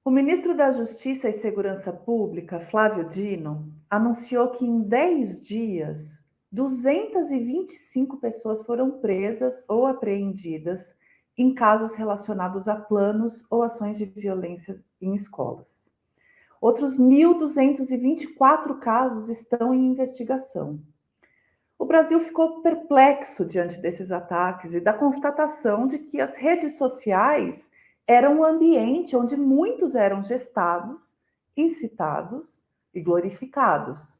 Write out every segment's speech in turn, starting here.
O ministro da Justiça e Segurança Pública, Flávio Dino, anunciou que em 10 dias, 225 pessoas foram presas ou apreendidas em casos relacionados a planos ou ações de violência em escolas. Outros 1.224 casos estão em investigação. O Brasil ficou perplexo diante desses ataques e da constatação de que as redes sociais eram um ambiente onde muitos eram gestados, incitados e glorificados.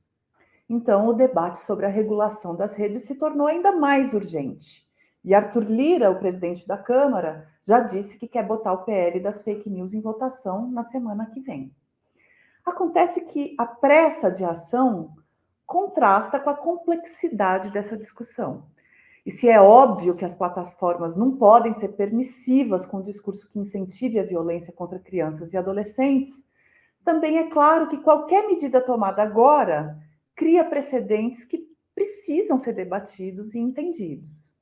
Então, o debate sobre a regulação das redes se tornou ainda mais urgente. E Arthur Lira, o presidente da Câmara, já disse que quer botar o PL das fake news em votação na semana que vem. Acontece que a pressa de ação contrasta com a complexidade dessa discussão. E se é óbvio que as plataformas não podem ser permissivas com um discurso que incentive a violência contra crianças e adolescentes, também é claro que qualquer medida tomada agora cria precedentes que precisam ser debatidos e entendidos.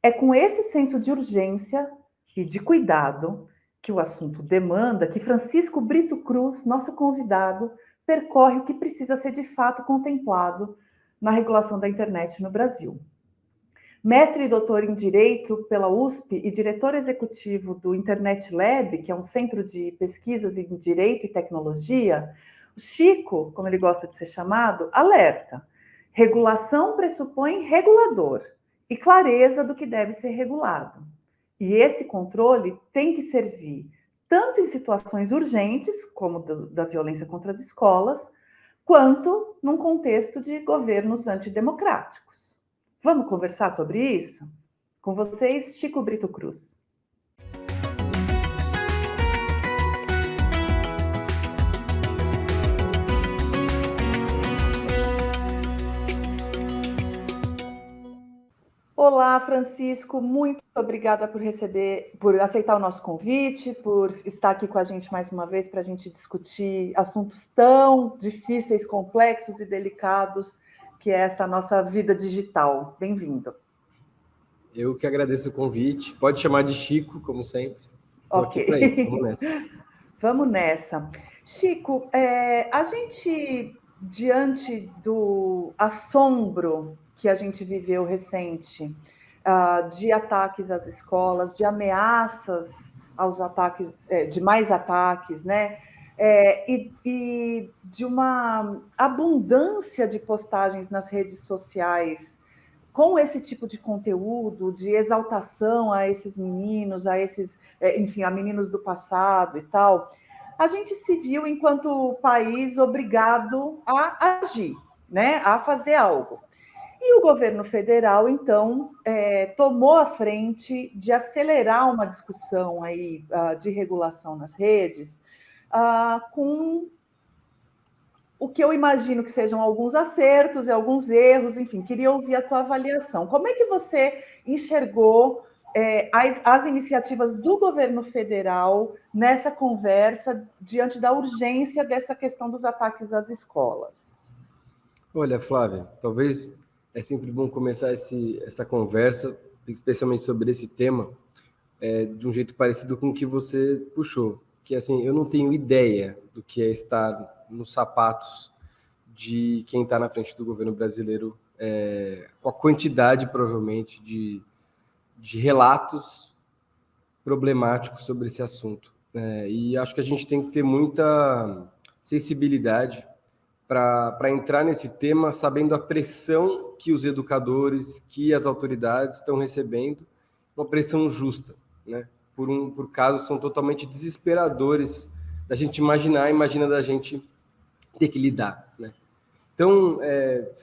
É com esse senso de urgência e de cuidado que o assunto demanda que Francisco Brito Cruz, nosso convidado, percorre o que precisa ser de fato contemplado na regulação da internet no Brasil. Mestre e doutor em Direito pela USP e diretor executivo do Internet Lab, que é um centro de pesquisas em Direito e Tecnologia, o Chico, como ele gosta de ser chamado, alerta: regulação pressupõe regulador e clareza do que deve ser regulado. E esse controle tem que servir tanto em situações urgentes, como da violência contra as escolas, quanto num contexto de governos antidemocráticos. Vamos conversar sobre isso? Com vocês, Chico Brito Cruz. Olá, Francisco, muito obrigada por aceitar o nosso convite, por estar aqui com a gente mais uma vez para a gente discutir assuntos tão difíceis, complexos e delicados que é essa nossa vida digital. Bem-vindo. Eu que agradeço o convite. Pode chamar de Chico, como sempre. Estou aqui para isso. Vamos nessa. Vamos nessa. Chico, a gente, diante do assombro que a gente viveu recente, de ataques às escolas, de ameaças aos ataques, de mais ataques, né? E de uma abundância de postagens nas redes sociais com esse tipo de conteúdo, de exaltação a esses meninos, enfim, a meninos do passado e tal, a gente se viu, enquanto país, obrigado a agir, né, a fazer algo. E o governo federal, então, tomou a frente de acelerar uma discussão aí, de regulação nas redes, com o que eu imagino que sejam alguns acertos e alguns erros, enfim, queria ouvir a tua avaliação. Como é que você enxergou as iniciativas do governo federal nessa conversa, diante da urgência dessa questão dos ataques às escolas? Olha, Flávia, talvez é sempre bom começar essa conversa, especialmente sobre esse tema, de um jeito parecido com o que você puxou, que assim, eu não tenho ideia do que é estar nos sapatos de quem está na frente do governo brasileiro, com a quantidade, provavelmente, de relatos problemáticos sobre esse assunto. E acho que a gente tem que ter muita sensibilidade para entrar nesse tema sabendo a pressão que os educadores, que as autoridades estão recebendo, uma pressão justa, né? Por casos são totalmente desesperadores da gente imagina da gente ter que lidar, né? Então,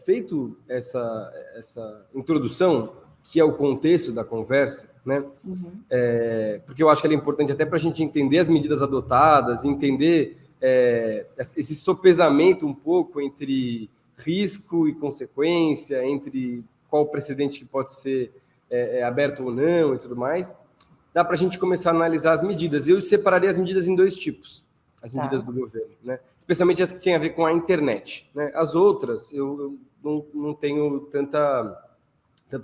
feito essa introdução, que é o contexto da conversa, né? Uhum. Porque eu acho que ela é importante até para a gente entender as medidas adotadas, entender esse sopesamento um pouco entre risco e consequência, entre qual precedente que pode ser aberto ou não e tudo mais. Dá para a gente começar a analisar as medidas. Eu separaria as medidas em dois tipos, as medidas do governo, né? Especialmente as que têm a ver com a internet, né? As outras, eu não tenho tanta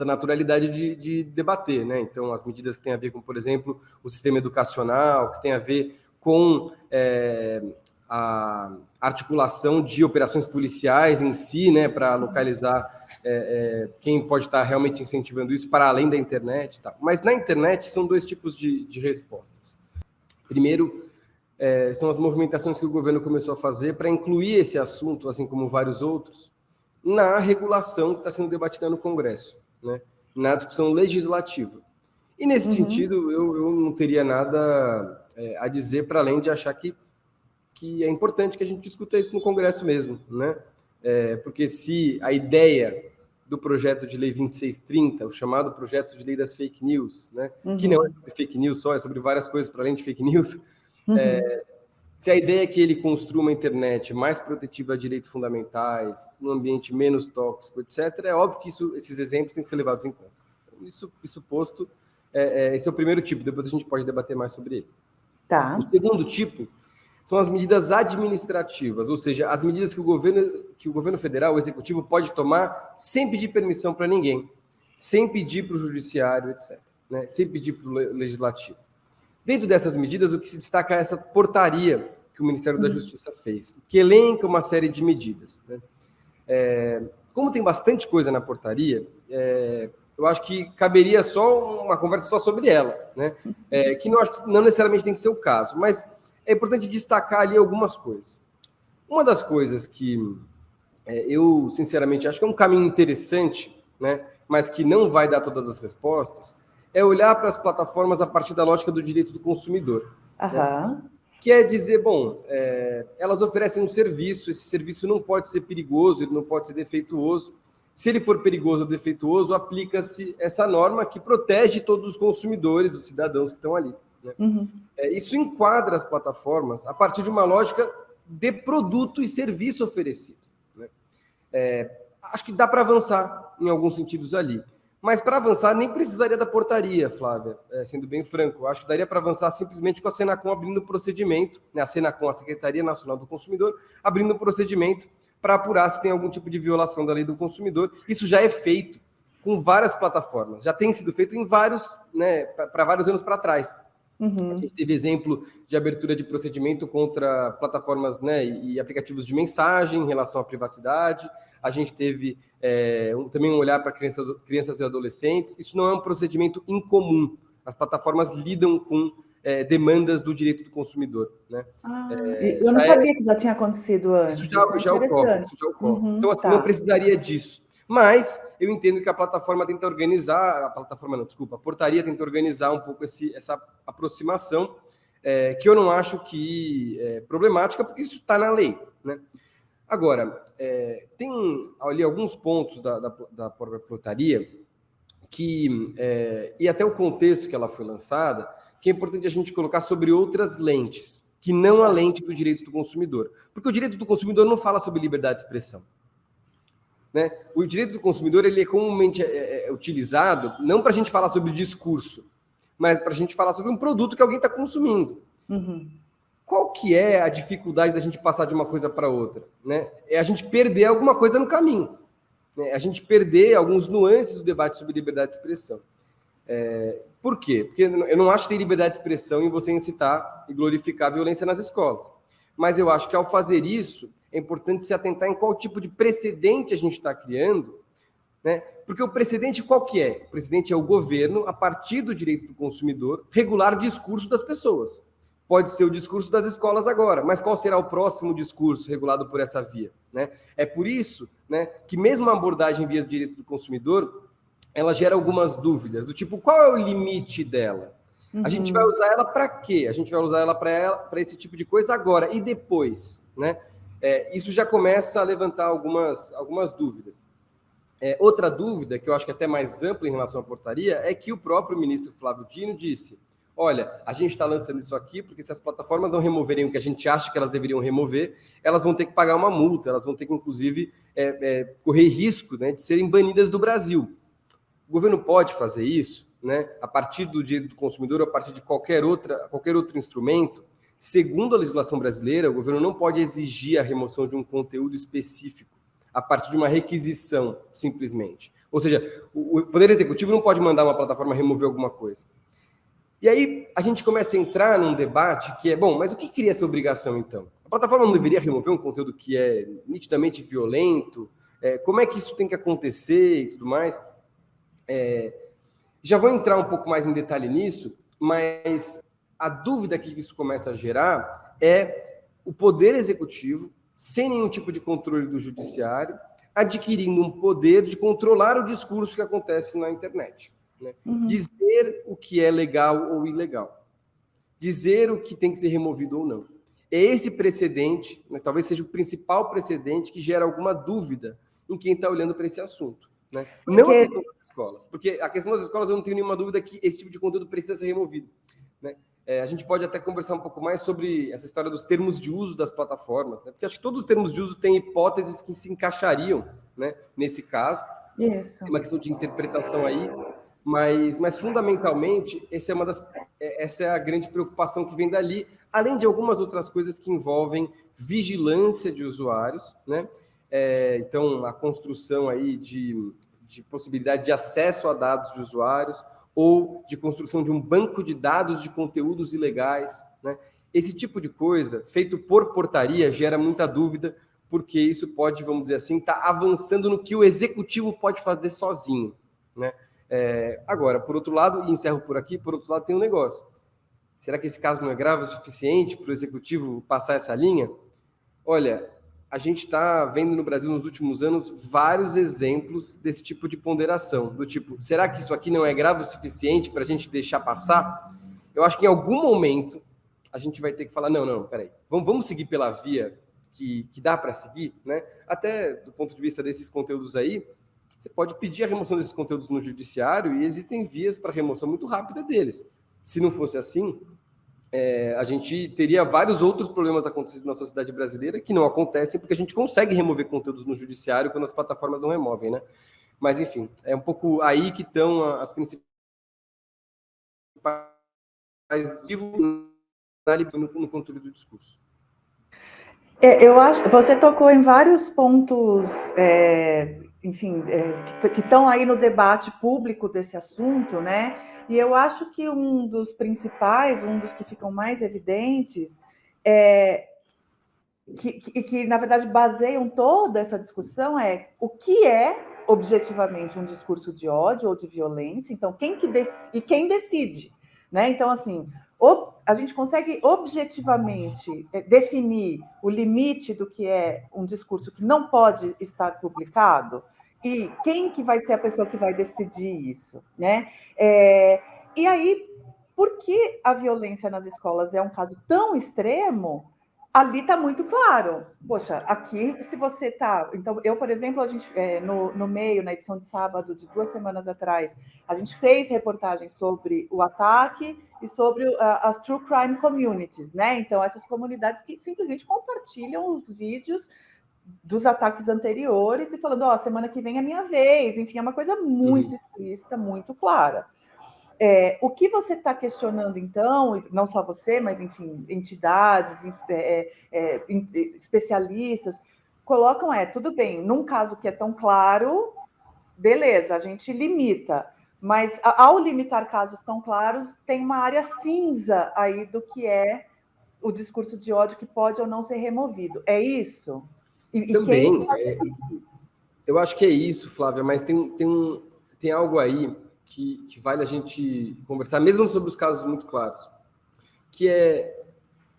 naturalidade de debater, né? Então, as medidas que têm a ver com, por exemplo, o sistema educacional, que tem a ver com a articulação de operações policiais em si, né, para localizar quem pode estar realmente incentivando isso para além da internet. Tá? Mas na internet são dois tipos de respostas. Primeiro, são as movimentações que o governo começou a fazer para incluir esse assunto, assim como vários outros, na regulação que está sendo debatida no Congresso, né, na discussão legislativa. E nesse sentido, eu não teria nada a dizer para além de achar que é importante que a gente discuta isso no Congresso mesmo, né? Porque se a ideia do projeto de lei 2630, o chamado projeto de lei das fake news, né? Que não é sobre fake news só, é sobre várias coisas para além de fake news, se a ideia é que ele construa uma internet mais protetiva a direitos fundamentais, num ambiente menos tóxico, etc., é óbvio que esses exemplos têm que ser levados em conta. Então, isso posto, esse é o primeiro tipo, depois a gente pode debater mais sobre ele. Tá. O segundo tipo são as medidas administrativas, ou seja, as medidas que o governo federal, o executivo, pode tomar sem pedir permissão para ninguém, sem pedir para o judiciário, etc., né? Sem pedir para o legislativo. Dentro dessas medidas, o que se destaca é essa portaria que o Ministério da Justiça fez, que elenca uma série de medidas, né? Como tem bastante coisa na portaria, eu acho que caberia só uma conversa só sobre ela, né? Que não necessariamente tem que ser o caso, mas é importante destacar ali algumas coisas. Uma das coisas que eu, sinceramente, acho que é um caminho interessante, né, mas que não vai dar todas as respostas, é olhar para as plataformas a partir da lógica do direito do consumidor. Né? Que é dizer, bom, elas oferecem um serviço, esse serviço não pode ser perigoso, ele não pode ser defeituoso. Se ele for perigoso ou defeituoso, aplica-se essa norma que protege todos os consumidores, os cidadãos que estão ali. Né? Isso enquadra as plataformas a partir de uma lógica de produto e serviço oferecido. Né? Acho que dá para avançar em alguns sentidos ali. Mas para avançar nem precisaria da portaria, Flávia, sendo bem franco. Acho que daria para avançar simplesmente com a Senacom abrindo o procedimento, né? A Senacom, a Secretaria Nacional do Consumidor, abrindo o procedimento para apurar se tem algum tipo de violação da lei do consumidor. Isso já é feito com várias plataformas, já tem sido feito em vários, né, para vários anos para trás. A gente teve exemplo de abertura de procedimento contra plataformas, né, e aplicativos de mensagem em relação à privacidade. A gente teve também um olhar para crianças e adolescentes. Isso não é um procedimento incomum. As plataformas lidam com demandas do direito do consumidor. Né? Eu não sabia que já tinha acontecido antes. Isso já ocorre. Então, assim, não precisaria disso. Mas eu entendo que a plataforma tenta organizar, a portaria tenta organizar um pouco essa aproximação, que eu não acho que é problemática, porque isso está na lei. Né? Agora, tem ali alguns pontos da própria portaria e até o contexto que ela foi lançada, que é importante a gente colocar sobre outras lentes, que não a lente do direito do consumidor. Porque o direito do consumidor não fala sobre liberdade de expressão. Né? O direito do consumidor ele é comumente utilizado não para a gente falar sobre discurso, mas para a gente falar sobre um produto que alguém está consumindo. Qual que é a dificuldade da gente passar de uma coisa para outra? Né? É a gente perder alguma coisa no caminho. Né? A gente perder alguns nuances do debate sobre liberdade de expressão. Por quê? Porque eu não acho que tem liberdade de expressão em você incitar e glorificar a violência nas escolas. Mas eu acho que, ao fazer isso, é importante se atentar em qual tipo de precedente a gente está criando, né? Porque o precedente qual que é? O precedente é o governo, a partir do direito do consumidor, regular o discurso das pessoas. Pode ser o discurso das escolas agora, mas qual será o próximo discurso regulado por essa via? Né? É por isso, né, que mesmo a abordagem via direito do consumidor, ela gera algumas dúvidas, do tipo, qual é o limite dela? A gente vai usar ela para quê? A gente vai usar ela para esse tipo de coisa agora e depois, né? Isso já começa a levantar algumas dúvidas. Outra dúvida, que eu acho que é até mais ampla em relação à portaria, é que o próprio ministro Flávio Dino disse, olha, a gente está lançando isso aqui porque se as plataformas não removerem o que a gente acha que elas deveriam remover, elas vão ter que pagar uma multa, elas vão ter que, inclusive, correr risco, né, de serem banidas do Brasil. O governo pode fazer isso, né, a partir do direito do consumidor, a partir de qualquer outro instrumento. Segundo a legislação brasileira, o governo não pode exigir a remoção de um conteúdo específico a partir de uma requisição, simplesmente. Ou seja, o Poder Executivo não pode mandar uma plataforma remover alguma coisa. E aí a gente começa a entrar num debate que é, bom, mas o que cria essa obrigação, então? A plataforma não deveria remover um conteúdo que é nitidamente violento? Como é que isso tem que acontecer e tudo mais? Já vou entrar um pouco mais em detalhe nisso, mas a dúvida que isso começa a gerar é o poder executivo, sem nenhum tipo de controle do judiciário, adquirindo um poder de controlar o discurso que acontece na internet. Né? Dizer o que é legal ou ilegal. Dizer o que tem que ser removido ou não. É esse precedente, né, talvez seja o principal precedente que gera alguma dúvida em quem está olhando para esse assunto. Né? Não a questão das escolas, porque a questão das escolas eu não tenho nenhuma dúvida que esse tipo de conteúdo precisa ser removido. Né? A gente pode até conversar um pouco mais sobre essa história dos termos de uso das plataformas, né? Porque acho que todos os termos de uso têm hipóteses que se encaixariam, né, nesse caso. Isso. Tem uma questão de interpretação aí, mas fundamentalmente essa é a grande preocupação que vem dali, além de algumas outras coisas que envolvem vigilância de usuários, né? Então, a construção aí de possibilidade de acesso a dados de usuários ou de construção de um banco de dados de conteúdos ilegais, né? Esse tipo de coisa, feito por portaria, gera muita dúvida, porque isso pode, vamos dizer assim, estar avançando no que o executivo pode fazer sozinho, né? Agora, por outro lado, e encerro por aqui, por outro lado tem um negócio. Será que esse caso não é grave o suficiente para o executivo passar essa linha? Olha, a gente está vendo no Brasil nos últimos anos vários exemplos desse tipo de ponderação, do tipo, será que isso aqui não é grave o suficiente para a gente deixar passar? Eu acho que em algum momento a gente vai ter que falar, não, peraí, vamos seguir pela via que dá para seguir, né? Até do ponto de vista desses conteúdos aí, você pode pedir a remoção desses conteúdos no judiciário e existem vias para remoção muito rápida deles. Se não fosse assim, a gente teria vários outros problemas acontecendo na sociedade brasileira que não acontecem porque a gente consegue remover conteúdos no judiciário quando as plataformas não removem, né? Mas, enfim, é um pouco aí que estão as principais no controle do discurso. Eu acho, você tocou em vários pontos, enfim, que estão aí no debate público desse assunto, né? E eu acho que um dos principais, um dos que ficam mais evidentes, que na verdade baseiam toda essa discussão é o que é objetivamente um discurso de ódio ou de violência. Então, quem decide, né? Então, assim, a gente consegue objetivamente definir o limite do que é um discurso que não pode estar publicado e quem que vai ser a pessoa que vai decidir isso, né? E aí, por que a violência nas escolas é um caso tão extremo? Ali está muito claro. Poxa, aqui, se você está... Então, eu, por exemplo, a gente, no meio, na edição de sábado, de 2 semanas atrás, a gente fez reportagem sobre o ataque e sobre as True Crime Communities, né? Então, essas comunidades que simplesmente compartilham os vídeos dos ataques anteriores e falando, semana que vem é minha vez. Enfim, é uma coisa muito explícita, muito clara. O que você está questionando, então, não só você, mas, enfim, entidades, especialistas, colocam, tudo bem, num caso que é tão claro, beleza, a gente limita, mas ao limitar casos tão claros, tem uma área cinza aí do que é o discurso de ódio que pode ou não ser removido. É isso? Também, eu acho que é isso, Flávia, mas tem algo aí que vale a gente conversar, mesmo sobre os casos muito claros, que é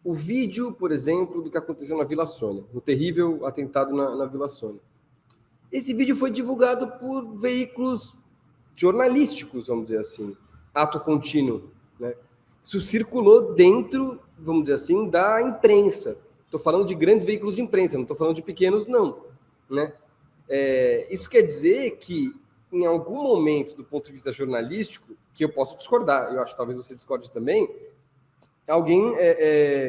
o vídeo, por exemplo, do que aconteceu na Vila Sônia, no terrível atentado na Vila Sônia. Esse vídeo foi divulgado por veículos jornalísticos, vamos dizer assim, ato contínuo, né? Isso circulou dentro, vamos dizer assim, da imprensa. Estou falando de grandes veículos de imprensa, não estou falando de pequenos, não, né? Isso quer dizer que em algum momento, do ponto de vista jornalístico, que eu posso discordar, eu acho que talvez você discorde também, alguém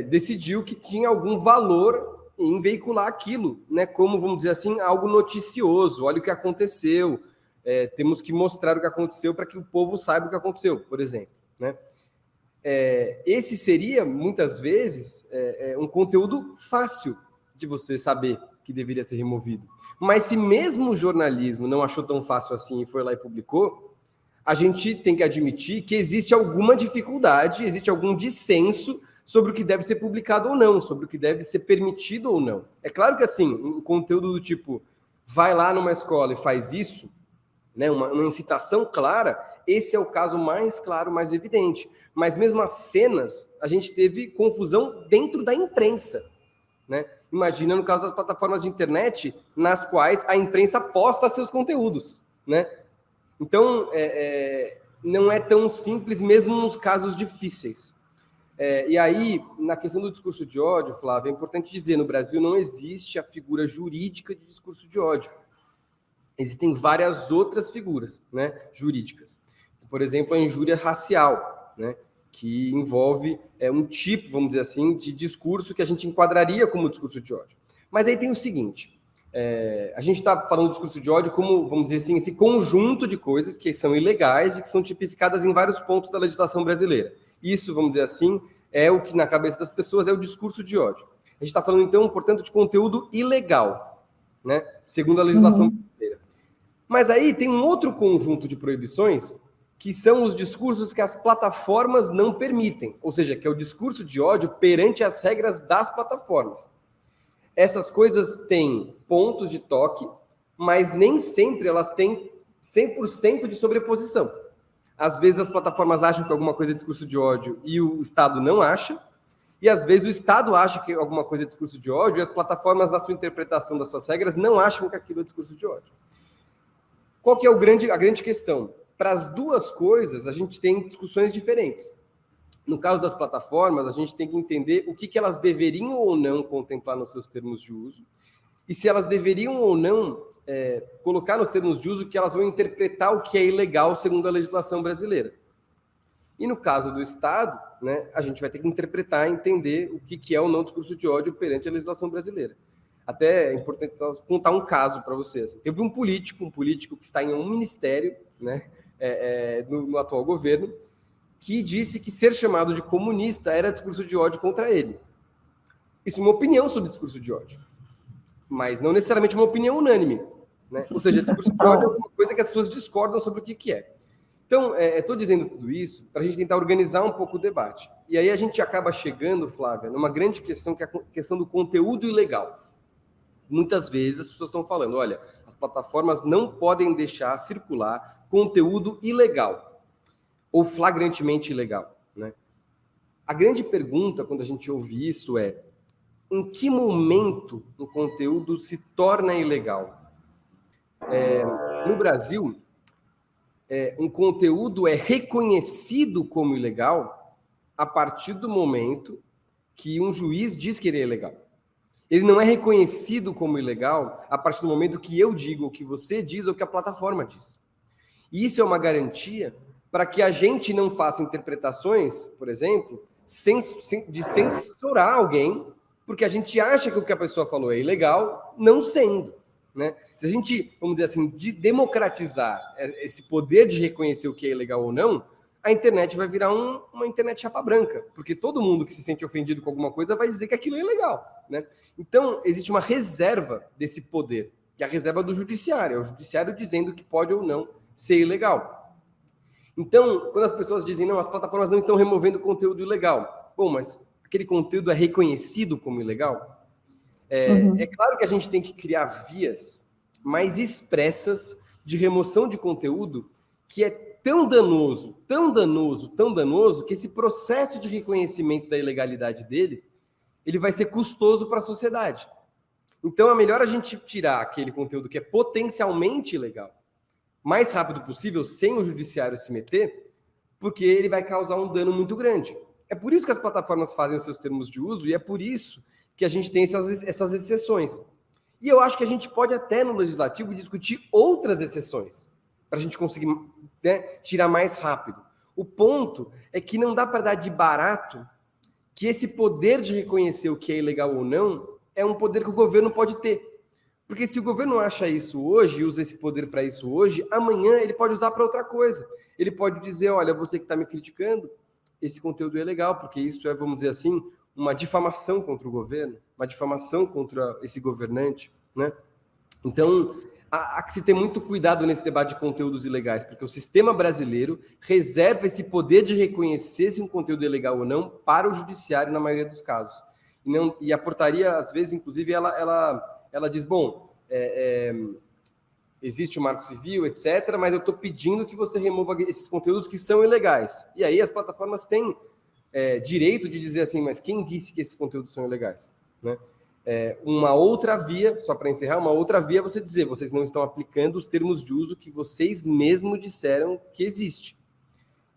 decidiu que tinha algum valor em veicular aquilo, né? Como, vamos dizer assim, algo noticioso. Olha o que aconteceu, temos que mostrar o que aconteceu para que o povo saiba o que aconteceu, por exemplo, né? Esse seria, muitas vezes, um conteúdo fácil de você saber que deveria ser removido. Mas se mesmo o jornalismo não achou tão fácil assim e foi lá e publicou, a gente tem que admitir que existe alguma dificuldade, existe algum dissenso sobre o que deve ser publicado ou não, sobre o que deve ser permitido ou não. É claro que, assim, um conteúdo do tipo, vai lá numa escola e faz isso, né, uma incitação clara, esse é o caso mais claro, mais evidente. Mas mesmo as cenas, a gente teve confusão dentro da imprensa, né? Imagina no caso das plataformas de internet, nas quais a imprensa posta seus conteúdos, né? Então, não é tão simples, mesmo nos casos difíceis. E aí, na questão do discurso de ódio, Flávio, é importante dizer, no Brasil não existe a figura jurídica de discurso de ódio. Existem várias outras figuras, né, jurídicas. Por exemplo, a injúria racial, né, que envolve um tipo, vamos dizer assim, de discurso que a gente enquadraria como discurso de ódio. Mas aí tem o seguinte, a gente está falando do discurso de ódio como, vamos dizer assim, esse conjunto de coisas que são ilegais e que são tipificadas em vários pontos da legislação brasileira. Isso, vamos dizer assim, é o que na cabeça das pessoas é o discurso de ódio. A gente está falando, então, portanto, de conteúdo ilegal, né, segundo a legislação brasileira. Mas aí tem um outro conjunto de proibições que são os discursos que as plataformas não permitem, ou seja, que é o discurso de ódio perante as regras das plataformas. Essas coisas têm pontos de toque, mas nem sempre elas têm 100% de sobreposição. Às vezes as plataformas acham que alguma coisa é discurso de ódio e o Estado não acha, e às vezes o Estado acha que alguma coisa é discurso de ódio e as plataformas, na sua interpretação das suas regras, não acham que aquilo é discurso de ódio. Qual que é a grande questão? Para as duas coisas, a gente tem discussões diferentes. No caso das plataformas, a gente tem que entender o que elas deveriam ou não contemplar nos seus termos de uso e se elas deveriam ou não colocar nos termos de uso que elas vão interpretar o que é ilegal segundo a legislação brasileira. E no caso do Estado, né, a gente vai ter que interpretar e entender o que é ou não discurso de ódio perante a legislação brasileira. Até é importante contar um caso para vocês. Teve um político que está em um ministério, né, no atual governo, que disse que ser chamado de comunista era discurso de ódio contra ele. Isso é uma opinião sobre discurso de ódio, mas não necessariamente uma opinião unânime, né? Ou seja, discurso de ódio é alguma coisa que as pessoas discordam sobre o que é. Então, estou dizendo tudo isso para a gente tentar organizar um pouco o debate. E aí a gente acaba chegando, Flávia, numa grande questão, que é a questão do conteúdo ilegal. Muitas vezes as pessoas estão falando, olha, as plataformas não podem deixar circular conteúdo ilegal ou flagrantemente ilegal, né? A grande pergunta quando a gente ouve isso é: em que momento o conteúdo se torna ilegal? No Brasil, um conteúdo é reconhecido como ilegal a partir do momento que um juiz diz que ele é ilegal. Ele não é reconhecido como ilegal a partir do momento que eu digo, ou que você diz, ou que a plataforma diz. E isso é uma garantia para que a gente não faça interpretações, por exemplo, de censurar alguém, porque a gente acha que o que a pessoa falou é ilegal, não sendo, né? Se a gente, vamos dizer assim, democratizar esse poder de reconhecer o que é ilegal ou não, a internet vai virar uma internet chapa branca, porque todo mundo que se sente ofendido com alguma coisa vai dizer que aquilo é ilegal, né? Então, existe uma reserva desse poder, que é a reserva do judiciário, é o judiciário dizendo que pode ou não ser ilegal. Então, quando as pessoas dizem, não, as plataformas não estão removendo conteúdo ilegal, bom, mas aquele conteúdo é reconhecido como ilegal? É claro que a gente tem que criar vias mais expressas de remoção de conteúdo que é tão danoso, que esse processo de reconhecimento da ilegalidade dele, ele vai ser custoso para a sociedade. Então, é melhor a gente tirar aquele conteúdo que é potencialmente ilegal mais rápido possível, sem o judiciário se meter, porque ele vai causar um dano muito grande. É por isso que as plataformas fazem os seus termos de uso e é por isso que a gente tem essas exceções. E eu acho que a gente pode até no legislativo discutir outras exceções para a gente conseguir, né, tirar mais rápido. O ponto é que não dá para dar de barato que esse poder de reconhecer o que é ilegal ou não é um poder que o governo pode ter. Porque se o governo acha isso hoje, usa esse poder para isso hoje, amanhã ele pode usar para outra coisa. Ele pode dizer, olha, você que está me criticando, esse conteúdo é legal, porque isso é, vamos dizer assim, uma difamação contra o governo, uma difamação contra esse governante, né? Então, há que se ter muito cuidado nesse debate de conteúdos ilegais, porque o sistema brasileiro reserva esse poder de reconhecer se um conteúdo é ilegal ou não para o judiciário na maioria dos casos. E a portaria, às vezes, inclusive, ela diz, bom, existe o Marco Civil, etc., mas eu estou pedindo que você remova esses conteúdos que são ilegais. E aí as plataformas têm direito de dizer assim, mas quem disse que esses conteúdos são ilegais? Né? Uma outra via, só para encerrar, uma outra via é você dizer, vocês não estão aplicando os termos de uso que vocês mesmos disseram que existe.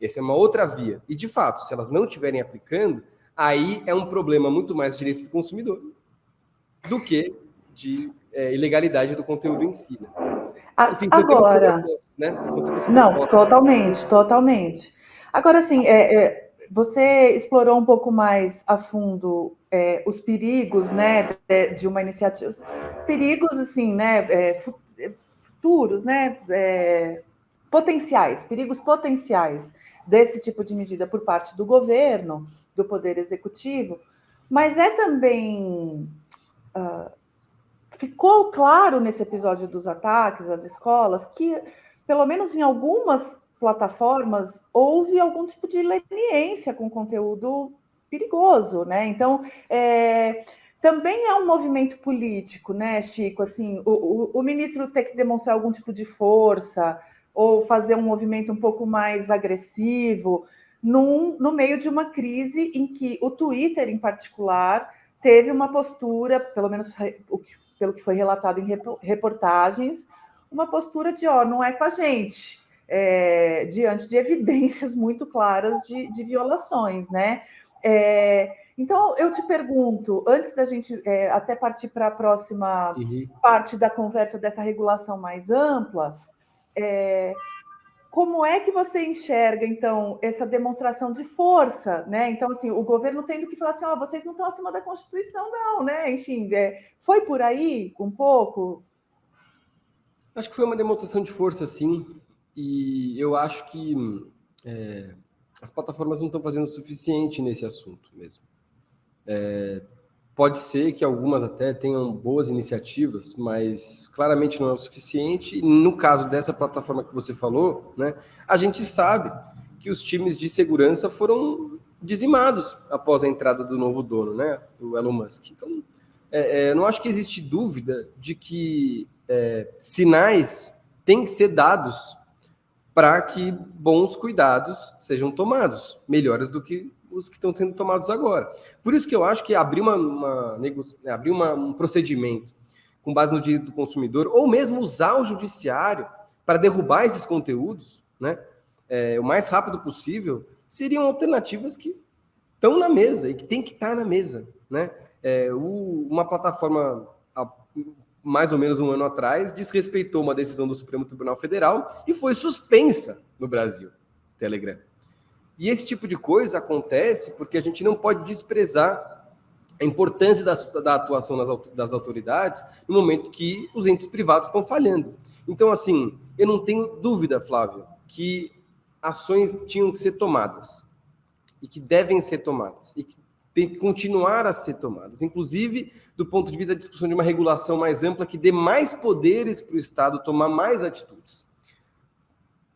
Essa é uma outra via. E, de fato, se elas não estiverem aplicando, aí é um problema muito mais de direito do consumidor do que de ilegalidade do conteúdo em si. Né? Enfim, são temas Agora, né? São temas não, totalmente. Agora, assim, você explorou um pouco mais a fundo os perigos, né, de uma iniciativa, perigos, assim, né, futuros, né, perigos potenciais desse tipo de medida por parte do governo, do Poder Executivo, mas também ficou claro nesse episódio dos ataques às escolas que, pelo menos em algumas plataformas, houve algum tipo de leniência com conteúdo perigoso, né? Então, também é um movimento político, né, Chico? Assim, o ministro ter que demonstrar algum tipo de força ou fazer um movimento um pouco mais agressivo no meio de uma crise em que o Twitter, em particular, teve uma postura, pelo menos pelo que foi relatado em reportagens, uma postura de, não é com a gente, diante de evidências muito claras de violações, né? Então, eu te pergunto, antes da gente até partir para a próxima parte da conversa dessa regulação mais ampla, como é que você enxerga, então, essa demonstração de força, né? Então, assim, o governo tendo que falar assim, vocês não estão acima da Constituição, não, né? Enfim, foi por aí um pouco? Acho que foi uma demonstração de força, sim, e eu acho que as plataformas não estão fazendo o suficiente nesse assunto mesmo. Pode ser que algumas até tenham boas iniciativas, mas claramente não é o suficiente. E no caso dessa plataforma que você falou, né, a gente sabe que os times de segurança foram dizimados após a entrada do novo dono, né, do Elon Musk. Então, eu não acho que existe dúvida de que sinais têm que ser dados para que bons cuidados sejam tomados, melhores do que os que estão sendo tomados agora. Por isso que eu acho que abrir um procedimento com base no direito do consumidor, ou mesmo usar o judiciário para derrubar esses conteúdos, né, o mais rápido possível, seriam alternativas que estão na mesa e que tem que estar na mesa. Né? Uma plataforma, há mais ou menos um ano atrás, desrespeitou uma decisão do Supremo Tribunal Federal e foi suspensa no Brasil, Telegram. E esse tipo de coisa acontece porque a gente não pode desprezar a importância da atuação das autoridades no momento que os entes privados estão falhando. Então, assim, eu não tenho dúvida, Flávio, que ações tinham que ser tomadas e que devem ser tomadas e que tem que continuar a ser tomadas, inclusive do ponto de vista da discussão de uma regulação mais ampla que dê mais poderes para o Estado tomar mais atitudes.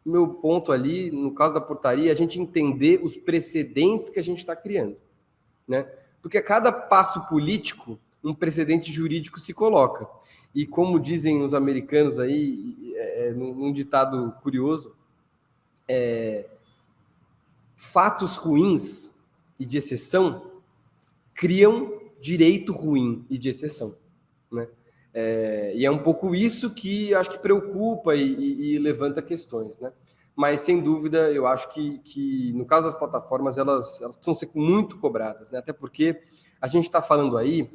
Meu ponto ali, no caso da portaria, é a gente entender os precedentes que a gente está criando, né? Porque a cada passo político, um precedente jurídico se coloca. E como dizem os americanos aí, num ditado curioso, fatos ruins e de exceção criam direito ruim e de exceção, né? E é um pouco isso que acho que preocupa e levanta questões, né? Mas, sem dúvida, eu acho que no caso das plataformas, elas precisam ser muito cobradas, né? Até porque a gente está falando aí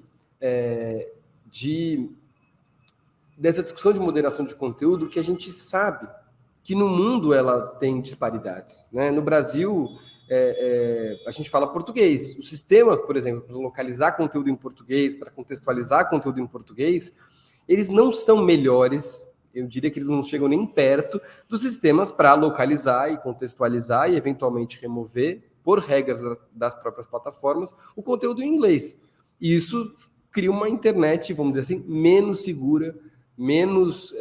dessa discussão de moderação de conteúdo que a gente sabe que no mundo ela tem disparidades, né? No Brasil, a gente fala português. Os sistemas, por exemplo, para localizar conteúdo em português, para contextualizar conteúdo em português, eles não são melhores, eu diria que eles não chegam nem perto dos sistemas para localizar e contextualizar e eventualmente remover, por regras das próprias plataformas, o conteúdo em inglês. E isso cria uma internet, vamos dizer assim, menos segura, menos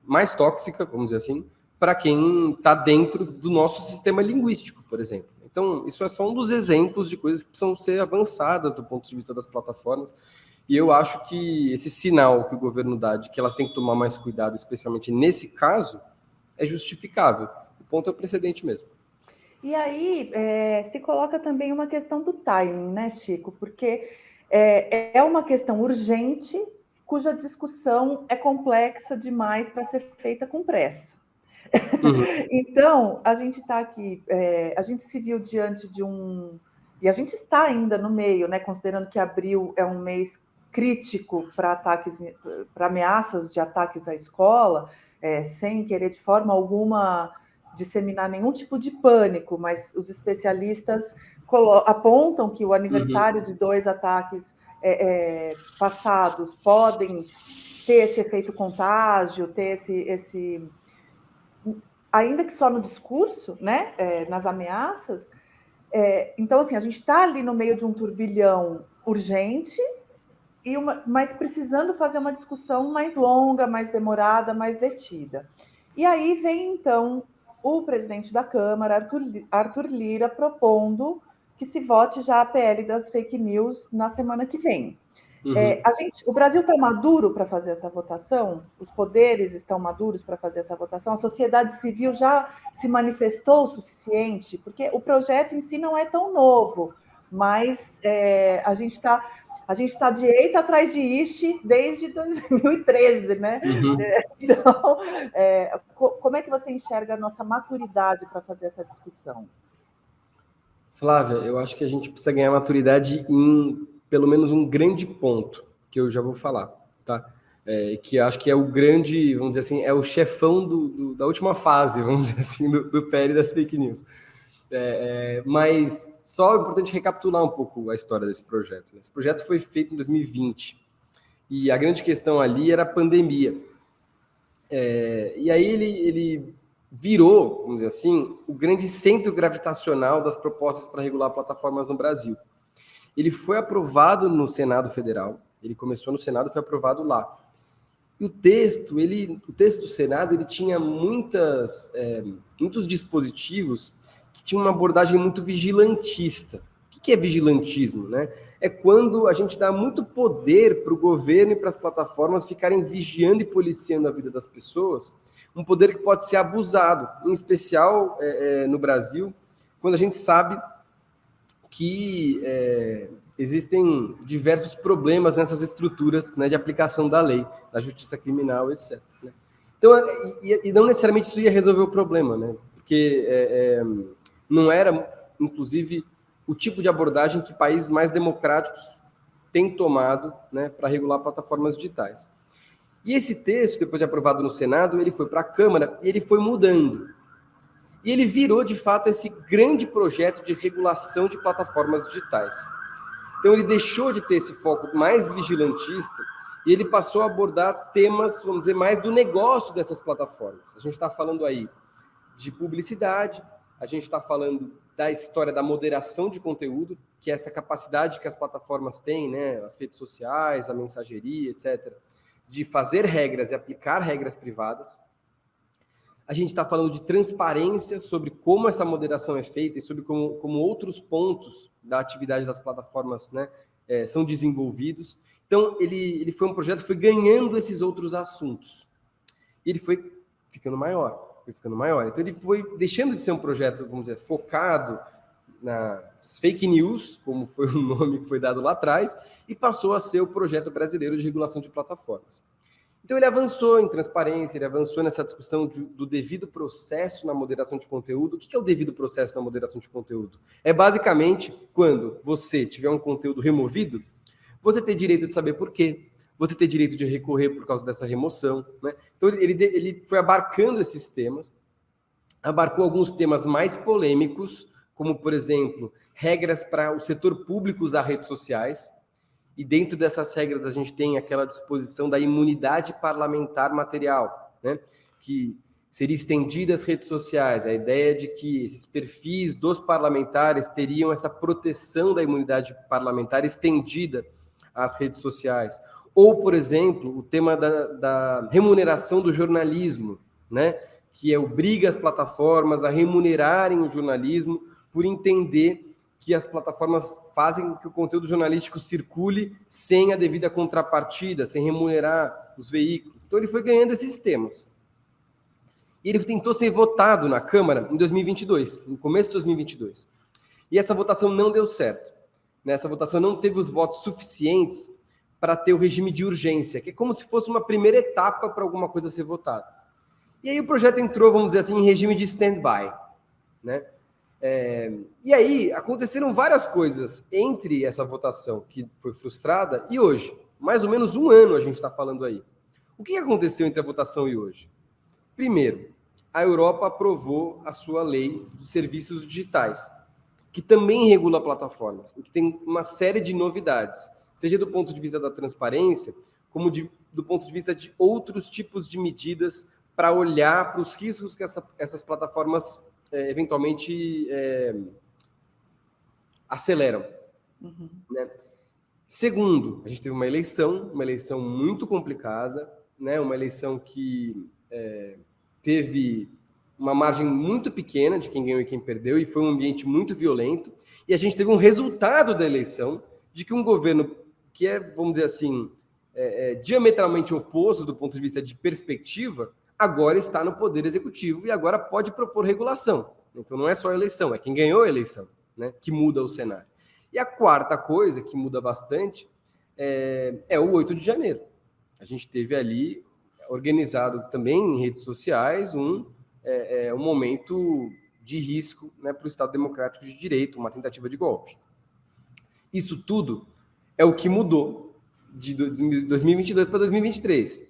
mais tóxica, vamos dizer assim, para quem está dentro do nosso sistema linguístico, por exemplo. Então, isso é só um dos exemplos de coisas que precisam ser avançadas do ponto de vista das plataformas. E eu acho que esse sinal que o governo dá de que elas têm que tomar mais cuidado, especialmente nesse caso, é justificável. O ponto é o precedente mesmo. E aí se coloca também uma questão do timing, né, Chico? Porque é uma questão urgente, cuja discussão é complexa demais para ser feita com pressa. Uhum. Então, a gente está aqui, a gente se viu diante de um... E a gente está ainda no meio, né, considerando que abril é um mês crítico para ataques, para ameaças de ataques à escola, sem querer de forma alguma disseminar nenhum tipo de pânico, mas os especialistas apontam que o aniversário de 2 ataques passados podem ter esse efeito contágio, ter esse ainda que só no discurso, né, nas ameaças. Então, assim, a gente está ali no meio de um turbilhão urgente, mas precisando fazer uma discussão mais longa, mais demorada, mais detida. E aí vem, então, o presidente da Câmara, Arthur Lira, propondo que se vote já a PL das fake news na semana que vem. O Brasil está maduro para fazer essa votação? Os poderes estão maduros para fazer essa votação? A sociedade civil já se manifestou o suficiente? Porque o projeto em si não é tão novo, mas a gente está de eita atrás de ishi desde 2013, né? Então, como é que você enxerga a nossa maturidade para fazer essa discussão? Flávia, eu acho que a gente precisa ganhar maturidade em pelo menos um grande ponto, que eu já vou falar, tá? Que acho que é o grande, vamos dizer assim, é o chefão da última fase, vamos dizer assim, do PL das fake news. Mas só é importante recapitular um pouco a história desse projeto. Esse projeto foi feito em 2020, e a grande questão ali era a pandemia. E aí ele virou, vamos dizer assim, o grande centro gravitacional das propostas para regular plataformas no Brasil. Ele foi aprovado no Senado Federal, ele começou no Senado e foi aprovado lá. E o texto do Senado, ele tinha muitos dispositivos que tinham uma abordagem muito vigilantista. O que é vigilantismo, né? É quando a gente dá muito poder para o governo e para as plataformas ficarem vigiando e policiando a vida das pessoas, um poder que pode ser abusado, em especial no Brasil, quando a gente sabe que existem diversos problemas nessas estruturas, né, de aplicação da lei, da justiça criminal, etc. Né? Então, e não necessariamente isso ia resolver o problema, né? Porque não era, inclusive, o tipo de abordagem que países mais democráticos têm tomado, né, para regular plataformas digitais. E esse texto, depois de aprovado no Senado, ele foi para a Câmara e ele foi mudando. E ele virou, de fato, esse grande projeto de regulação de plataformas digitais. Então, ele deixou de ter esse foco mais vigilantista e ele passou a abordar temas, vamos dizer, mais do negócio dessas plataformas. A gente está falando aí de publicidade, a gente está falando da história da moderação de conteúdo, que é essa capacidade que as plataformas têm, né, as redes sociais, a mensageria, etc., de fazer regras e aplicar regras privadas. A gente está falando de transparência sobre como essa moderação é feita e sobre como outros pontos da atividade das plataformas, né, são desenvolvidos. Então, ele foi um projeto que foi ganhando esses outros assuntos. E ele foi ficando maior. Então, ele foi deixando de ser um projeto, vamos dizer, focado nas fake news, como foi o nome que foi dado lá atrás, e passou a ser o projeto brasileiro de regulação de plataformas. Então, ele avançou em transparência, ele avançou nessa discussão do devido processo na moderação de conteúdo. O que é o devido processo na moderação de conteúdo? É basicamente quando você tiver um conteúdo removido, você ter direito de saber por quê, você ter direito de recorrer por causa dessa remoção. Né? Então, ele foi abarcando esses temas, abarcou alguns temas mais polêmicos, como, por exemplo, regras para o setor público usar redes sociais. E dentro dessas regras a gente tem aquela disposição da imunidade parlamentar material, né? Que seria estendida às redes sociais, a ideia de que esses perfis dos parlamentares teriam essa proteção da imunidade parlamentar estendida às redes sociais. Ou, por exemplo, o tema da remuneração do jornalismo, né? Que obriga as plataformas a remunerarem o jornalismo por entender que as plataformas fazem com que o conteúdo jornalístico circule sem a devida contrapartida, sem remunerar os veículos. Então, ele foi ganhando esses temas. E ele tentou ser votado na Câmara em 2022, no começo de 2022. E essa votação não deu certo. Essa votação não teve os votos suficientes para ter o regime de urgência, que é como se fosse uma primeira etapa para alguma coisa ser votada. E aí o projeto entrou, vamos dizer assim, em regime de stand-by, né? E aí aconteceram várias coisas entre essa votação que foi frustrada e hoje. Mais ou menos um ano a gente está falando aí. O que aconteceu entre a votação e hoje? Primeiro, a Europa aprovou a sua lei de serviços digitais, que também regula plataformas, e que tem uma série de novidades, seja do ponto de vista da transparência, como do ponto de vista de outros tipos de medidas para olhar para os riscos que essas plataformas eventualmente aceleram. Uhum. Né? Segundo, a gente teve uma eleição muito complicada, né? Uma eleição que teve uma margem muito pequena de quem ganhou e quem perdeu, e foi um ambiente muito violento, e a gente teve um resultado da eleição de que um governo que vamos dizer assim, diametralmente oposto do ponto de vista de perspectiva, agora está no poder executivo e agora pode propor regulação. Então não é só a eleição, é quem ganhou a eleição, né, que muda o cenário. E a quarta coisa que muda bastante é o 8 de janeiro. A gente teve ali, organizado também em redes sociais, um momento de risco, né, para o Estado Democrático de Direito, uma tentativa de golpe. Isso tudo é o que mudou de 2022 para 2023.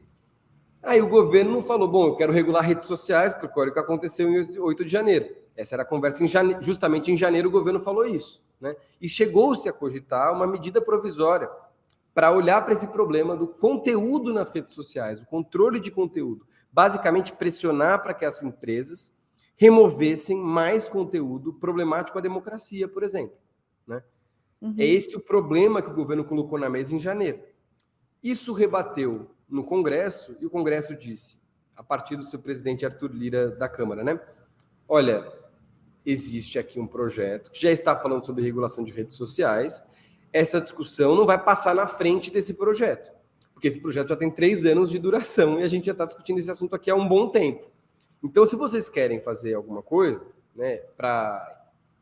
Aí o governo não falou, bom, eu quero regular redes sociais, porque olha o que aconteceu em 8 de janeiro. Essa era a conversa justamente em janeiro o governo falou isso, né? E chegou-se a cogitar uma medida provisória para olhar para esse problema do conteúdo nas redes sociais, o controle de conteúdo, basicamente pressionar para que as empresas removessem mais conteúdo problemático à democracia, por exemplo, né? Uhum. É esse o problema que o governo colocou na mesa em janeiro. Isso rebateu no Congresso, e o Congresso disse, a partir do seu presidente Arthur Lira da Câmara, né? Olha, existe aqui um projeto que já está falando sobre regulação de redes sociais, essa discussão não vai passar na frente desse projeto, porque esse projeto já tem 3 anos de duração e a gente já está discutindo esse assunto aqui há um bom tempo. Então, se vocês querem fazer alguma coisa, né, para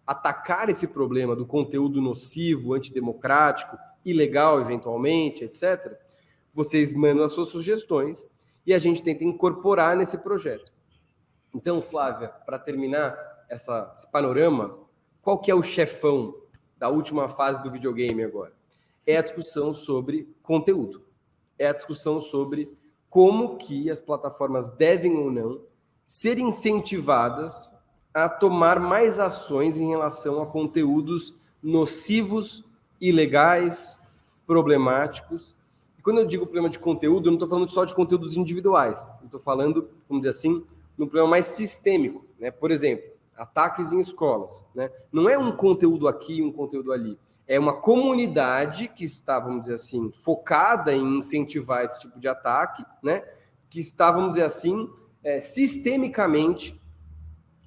atacar esse problema do conteúdo nocivo, antidemocrático, ilegal, eventualmente, etc., vocês mandam as suas sugestões e a gente tenta incorporar nesse projeto. Então, Flávia, para terminar esse panorama, qual que é o chefão da última fase do videogame agora? É a discussão sobre conteúdo. É a discussão sobre como que as plataformas devem ou não ser incentivadas a tomar mais ações em relação a conteúdos nocivos, ilegais, problemáticos. E quando eu digo problema de conteúdo, eu não estou falando só de conteúdos individuais. Eu estou falando, vamos dizer assim, num problema mais sistêmico, né? Por exemplo, ataques em escolas, né? Não é um conteúdo aqui, um conteúdo ali. É uma comunidade que está, vamos dizer assim, focada em incentivar esse tipo de ataque, né? Que está, vamos dizer assim, sistemicamente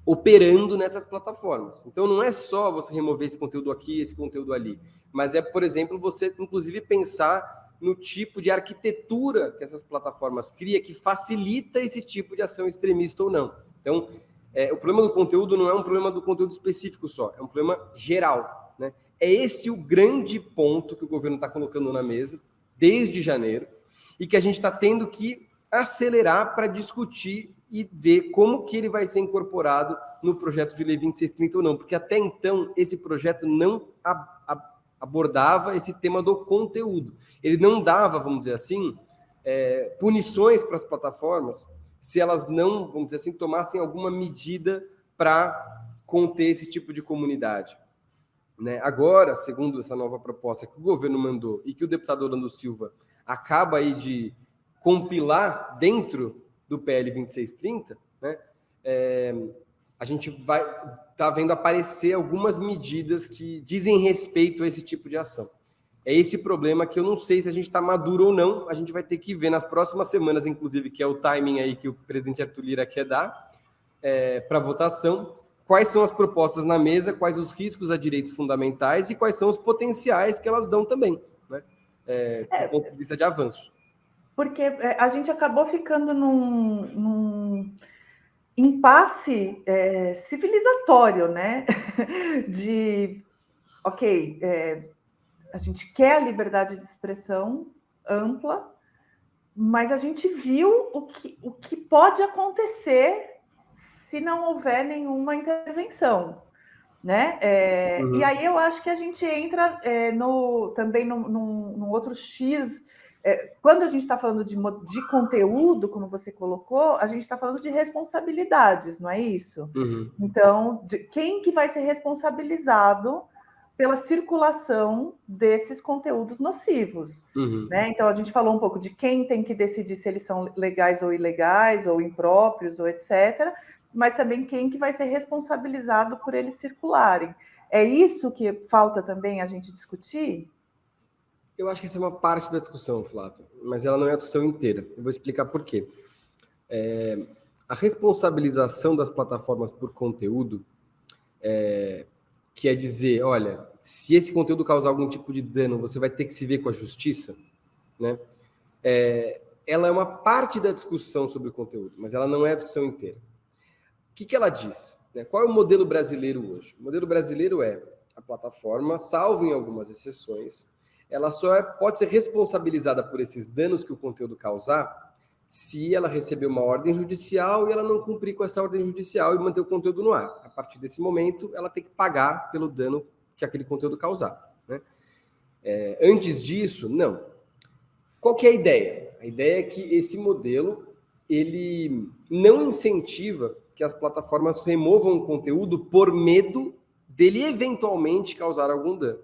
operando nessas plataformas. Então, não é só você remover esse conteúdo aqui, esse conteúdo ali, mas é, por exemplo, você, inclusive, pensar no tipo de arquitetura que essas plataformas criam que facilita esse tipo de ação extremista ou não. Então, o problema do conteúdo não é um problema do conteúdo específico só, é um problema geral, né? É esse o grande ponto que o governo está colocando na mesa desde janeiro e que a gente está tendo que acelerar para discutir e ver como que ele vai ser incorporado no projeto de lei 2630 ou não, porque até então esse projeto não abordava esse tema do conteúdo. Ele não dava, vamos dizer assim, punições para as plataformas se elas não, vamos dizer assim, tomassem alguma medida para conter esse tipo de comunidade. Né? Agora, segundo essa nova proposta que o governo mandou e que o deputado Orlando Silva acaba aí de compilar dentro do PL 2630, né, a gente vai estar vendo aparecer algumas medidas que dizem respeito a esse tipo de ação. É esse problema que eu não sei se a gente está maduro ou não. A gente vai ter que ver nas próximas semanas, inclusive, que é o timing aí que o presidente Arthur Lira quer dar para votação, quais são as propostas na mesa, quais os riscos a direitos fundamentais e quais são os potenciais que elas dão também, né? Do ponto de vista de avanço. Porque a gente acabou ficando num impasse civilizatório, né? De, ok, a gente quer a liberdade de expressão ampla, mas a gente viu o que pode acontecer se não houver nenhuma intervenção, né? E aí eu acho que a gente entra também num outro X. Quando a gente está falando de conteúdo, como você colocou, a gente está falando de responsabilidades, não é isso? Então, quem que vai ser responsabilizado pela circulação desses conteúdos nocivos, né? Então, a gente falou um pouco de quem tem que decidir se eles são legais ou ilegais, ou impróprios, ou etc., mas também quem que vai ser responsabilizado por eles circularem. É isso que falta também a gente discutir? Eu acho que essa é uma parte da discussão, Flávia, mas ela não é a discussão inteira. Eu vou explicar por quê. A responsabilização das plataformas por conteúdo, que é dizer, olha, se esse conteúdo causar algum tipo de dano, você vai ter que se ver com a justiça, né? Ela é uma parte da discussão sobre o conteúdo, mas ela não é a discussão inteira. O que ela diz? Qual é o modelo brasileiro hoje? O modelo brasileiro é a plataforma, salvo em algumas exceções, ela só pode ser responsabilizada por esses danos que o conteúdo causar se ela receber uma ordem judicial e ela não cumprir com essa ordem judicial e manter o conteúdo no ar. A partir desse momento, ela tem que pagar pelo dano que aquele conteúdo causar, né? Antes disso, não. Qual que é a ideia? A ideia é que esse modelo ele não incentiva que as plataformas removam o conteúdo por medo dele eventualmente causar algum dano.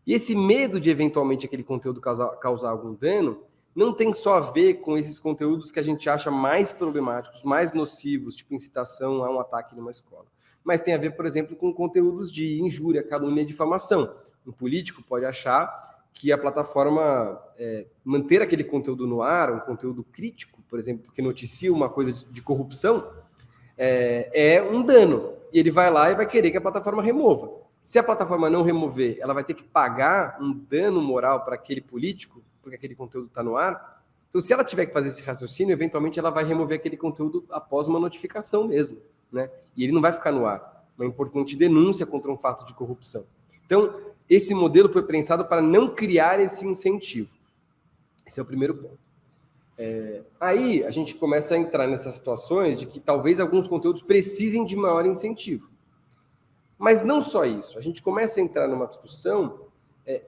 E esse medo de eventualmente aquele conteúdo causar algum dano não tem só a ver com esses conteúdos que a gente acha mais problemáticos, mais nocivos, tipo incitação a um ataque numa escola. Mas tem a ver, por exemplo, com conteúdos de injúria, calúnia e difamação. Um político pode achar que a plataforma manter aquele conteúdo no ar, um conteúdo crítico, por exemplo, que noticia uma coisa de corrupção, é um dano. E ele vai lá e vai querer que a plataforma remova. Se a plataforma não remover, ela vai ter que pagar um dano moral para aquele político, porque aquele conteúdo está no ar. Então, se ela tiver que fazer esse raciocínio, eventualmente ela vai remover aquele conteúdo após uma notificação mesmo, né? E ele não vai ficar no ar. Uma importante denúncia contra um fato de corrupção. Então, esse modelo foi pensado para não criar esse incentivo. Esse é o primeiro ponto. Aí a gente começa a entrar nessas situações de que talvez alguns conteúdos precisem de maior incentivo. Mas não só isso. A gente começa a entrar numa discussão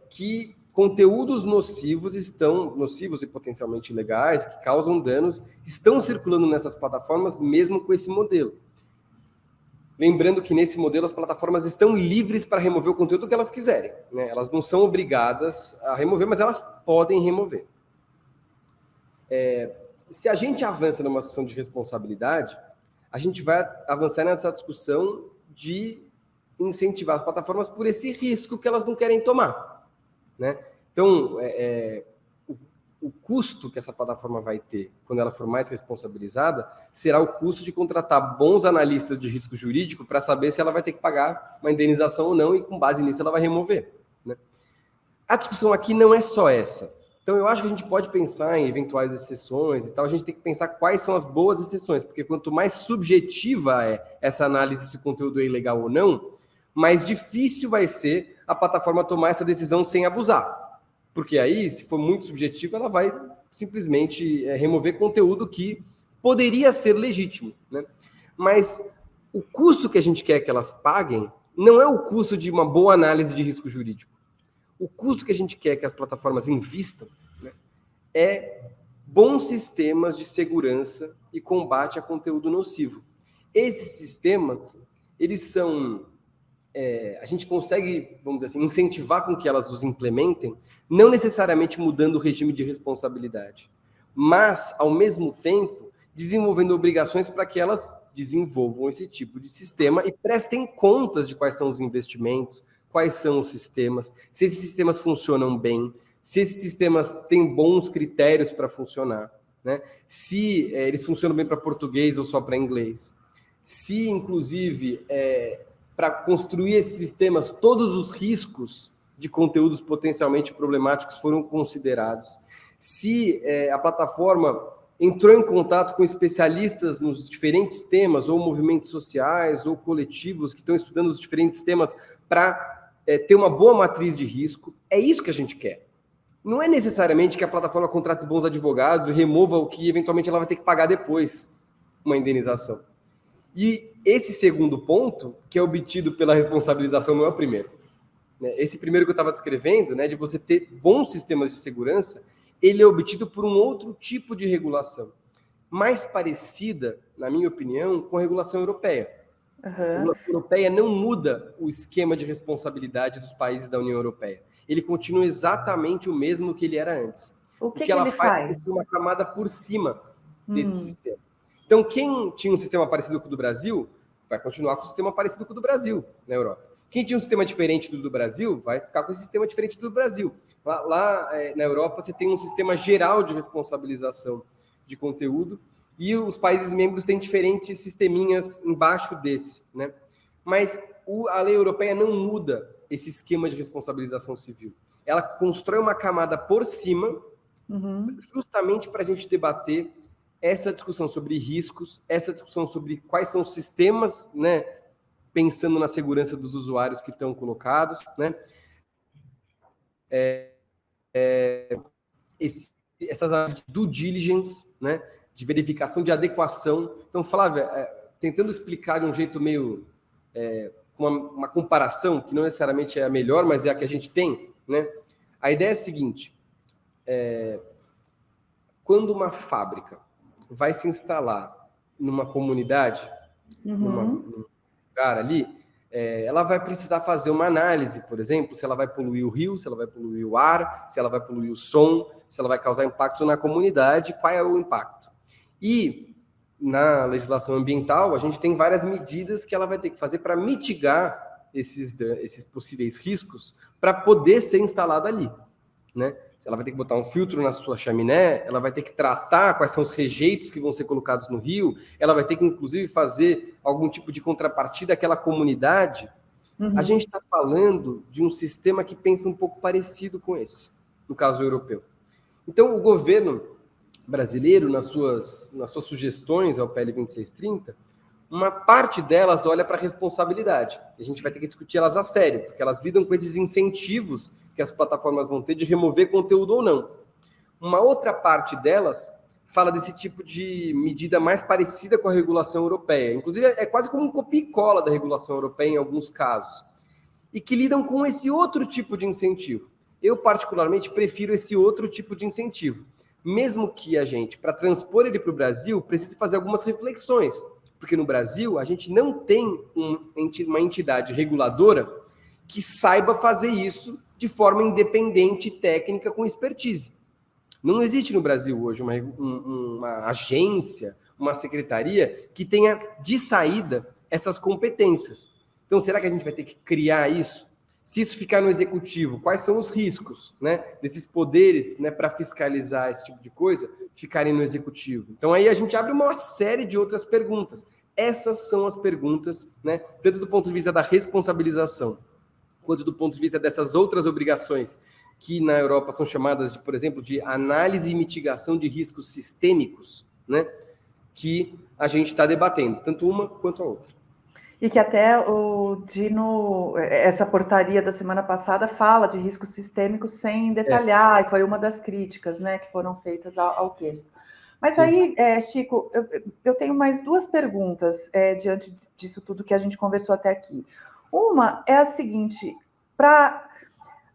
que conteúdos nocivos e potencialmente ilegais, que causam danos, estão circulando nessas plataformas mesmo com esse modelo. Lembrando que nesse modelo as plataformas estão livres para remover o conteúdo que elas quiserem, né? Elas não são obrigadas a remover, mas elas podem remover. Se a gente avança numa discussão de responsabilidade, a gente vai avançar nessa discussão de incentivar as plataformas por esse risco que elas não querem tomar, né? Então, o custo que essa plataforma vai ter quando ela for mais responsabilizada será o custo de contratar bons analistas de risco jurídico para saber se ela vai ter que pagar uma indenização ou não, e com base nisso ela vai remover, né? A discussão aqui não é só essa. Então eu acho que a gente pode pensar em eventuais exceções e tal, a gente tem que pensar quais são as boas exceções, porque quanto mais subjetiva é essa análise se o conteúdo é ilegal ou não, mais difícil vai ser a plataforma tomar essa decisão sem abusar. Porque aí, se for muito subjetivo, ela vai simplesmente remover conteúdo que poderia ser legítimo, né? Mas o custo que a gente quer que elas paguem não é o custo de uma boa análise de risco jurídico. O custo que a gente quer que as plataformas invistam, né, é bons sistemas de segurança e combate a conteúdo nocivo. Esses sistemas, eles são... a gente consegue, vamos dizer assim, incentivar com que elas os implementem, não necessariamente mudando o regime de responsabilidade, mas, ao mesmo tempo, desenvolvendo obrigações para que elas desenvolvam esse tipo de sistema e prestem contas de quais são os investimentos, quais são os sistemas, se esses sistemas funcionam bem, se esses sistemas têm bons critérios para funcionar, né? Se eles funcionam bem para português ou só para inglês, se, inclusive, para construir esses sistemas, todos os riscos de conteúdos potencialmente problemáticos foram considerados, se a plataforma entrou em contato com especialistas nos diferentes temas, ou movimentos sociais, ou coletivos que estão estudando os diferentes temas para ter uma boa matriz de risco. É isso que a gente quer. Não é necessariamente que a plataforma contrate bons advogados e remova o que eventualmente ela vai ter que pagar depois, uma indenização. E esse segundo ponto, que é obtido pela responsabilização, não é o primeiro. Esse primeiro que eu estava descrevendo, né, de você ter bons sistemas de segurança, ele é obtido por um outro tipo de regulação, mais parecida, na minha opinião, com a regulação europeia. A regulação europeia não muda o esquema de responsabilidade dos países da União Europeia. Ele continua exatamente o mesmo que ele era antes. O que ela faz? É uma camada por cima desse sistema. Então, quem tinha um sistema parecido com o do Brasil, vai continuar com o sistema parecido com o do Brasil na Europa. Quem tinha um sistema diferente do Brasil, vai ficar com esse sistema diferente do Brasil. Lá na Europa, você tem um sistema geral de responsabilização de conteúdo e os países membros têm diferentes sisteminhas embaixo desse, né? Mas a lei europeia não muda esse esquema de responsabilização civil. Ela constrói uma camada por cima, justamente para a gente debater essa discussão sobre riscos, essa discussão sobre quais são os sistemas, né, pensando na segurança dos usuários que estão colocados, né? Essas áreas de due diligence, né, de verificação de adequação. Então, Flávia, tentando explicar de um jeito meio uma comparação, que não necessariamente é a melhor, mas é a que a gente tem, né? A ideia é a seguinte: quando uma fábrica vai se instalar numa comunidade, num lugar ali, ela vai precisar fazer uma análise, por exemplo, se ela vai poluir o rio, se ela vai poluir o ar, se ela vai poluir o som, se ela vai causar impacto na comunidade, qual é o impacto. E na legislação ambiental, a gente tem várias medidas que ela vai ter que fazer para mitigar esses possíveis riscos para poder ser instalada ali, né? Ela vai ter que botar um filtro na sua chaminé, ela vai ter que tratar quais são os rejeitos que vão ser colocados no rio, ela vai ter que, inclusive, fazer algum tipo de contrapartida àquela comunidade. A gente está falando de um sistema que pensa um pouco parecido com esse, no caso europeu. Então, o governo brasileiro, nas suas sugestões ao PL 2630, uma parte delas olha para a responsabilidade. A gente vai ter que discutir elas a sério, porque elas lidam com esses incentivos que as plataformas vão ter de remover conteúdo ou não. Uma outra parte delas fala desse tipo de medida mais parecida com a regulação europeia. Inclusive, é quase como um copia e cola da regulação europeia em alguns casos. E que lidam com esse outro tipo de incentivo. Eu, particularmente, prefiro esse outro tipo de incentivo. Mesmo que a gente, para transpor ele para o Brasil, precise fazer algumas reflexões. Porque no Brasil, a gente não tem uma entidade reguladora que saiba fazer isso de forma independente, técnica, com expertise. Não existe no Brasil hoje uma agência, uma secretaria que tenha de saída essas competências. Então, será que a gente vai ter que criar isso? Se isso ficar no executivo, quais são os riscos, né, desses poderes, né, para fiscalizar esse tipo de coisa ficarem no executivo? Então, aí a gente abre uma série de outras perguntas. Essas são as perguntas, né, tanto do ponto de vista da responsabilização, quanto do ponto de vista dessas outras obrigações que na Europa são chamadas, de, por exemplo, de análise e mitigação de riscos sistêmicos, né, que a gente está debatendo, tanto uma quanto a outra. E que até o Dino, essa portaria da semana passada fala de riscos sistêmicos sem detalhar, e foi uma das críticas, né, que foram feitas ao texto. Mas sim, aí, Chico, eu tenho mais duas perguntas diante disso tudo que a gente conversou até aqui. Uma é a seguinte: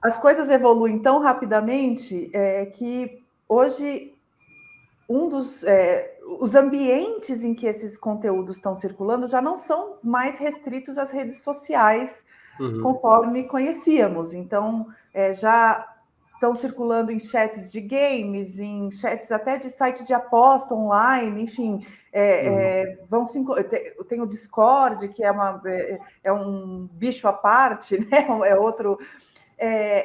as coisas evoluem tão rapidamente que hoje os ambientes em que esses conteúdos estão circulando já não são mais restritos às redes sociais, conforme conhecíamos. Então, já estão circulando em chats de games, em chats até de site de aposta online, enfim, tem o Discord, que é um bicho à parte, né? É outro.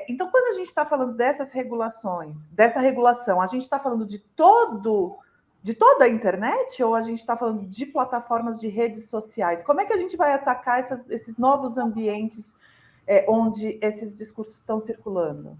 Então, quando a gente está falando dessas regulações, dessa regulação, a gente está falando de toda a internet ou a gente está falando de plataformas de redes sociais? Como é que a gente vai atacar esses novos ambientes onde esses discursos estão circulando?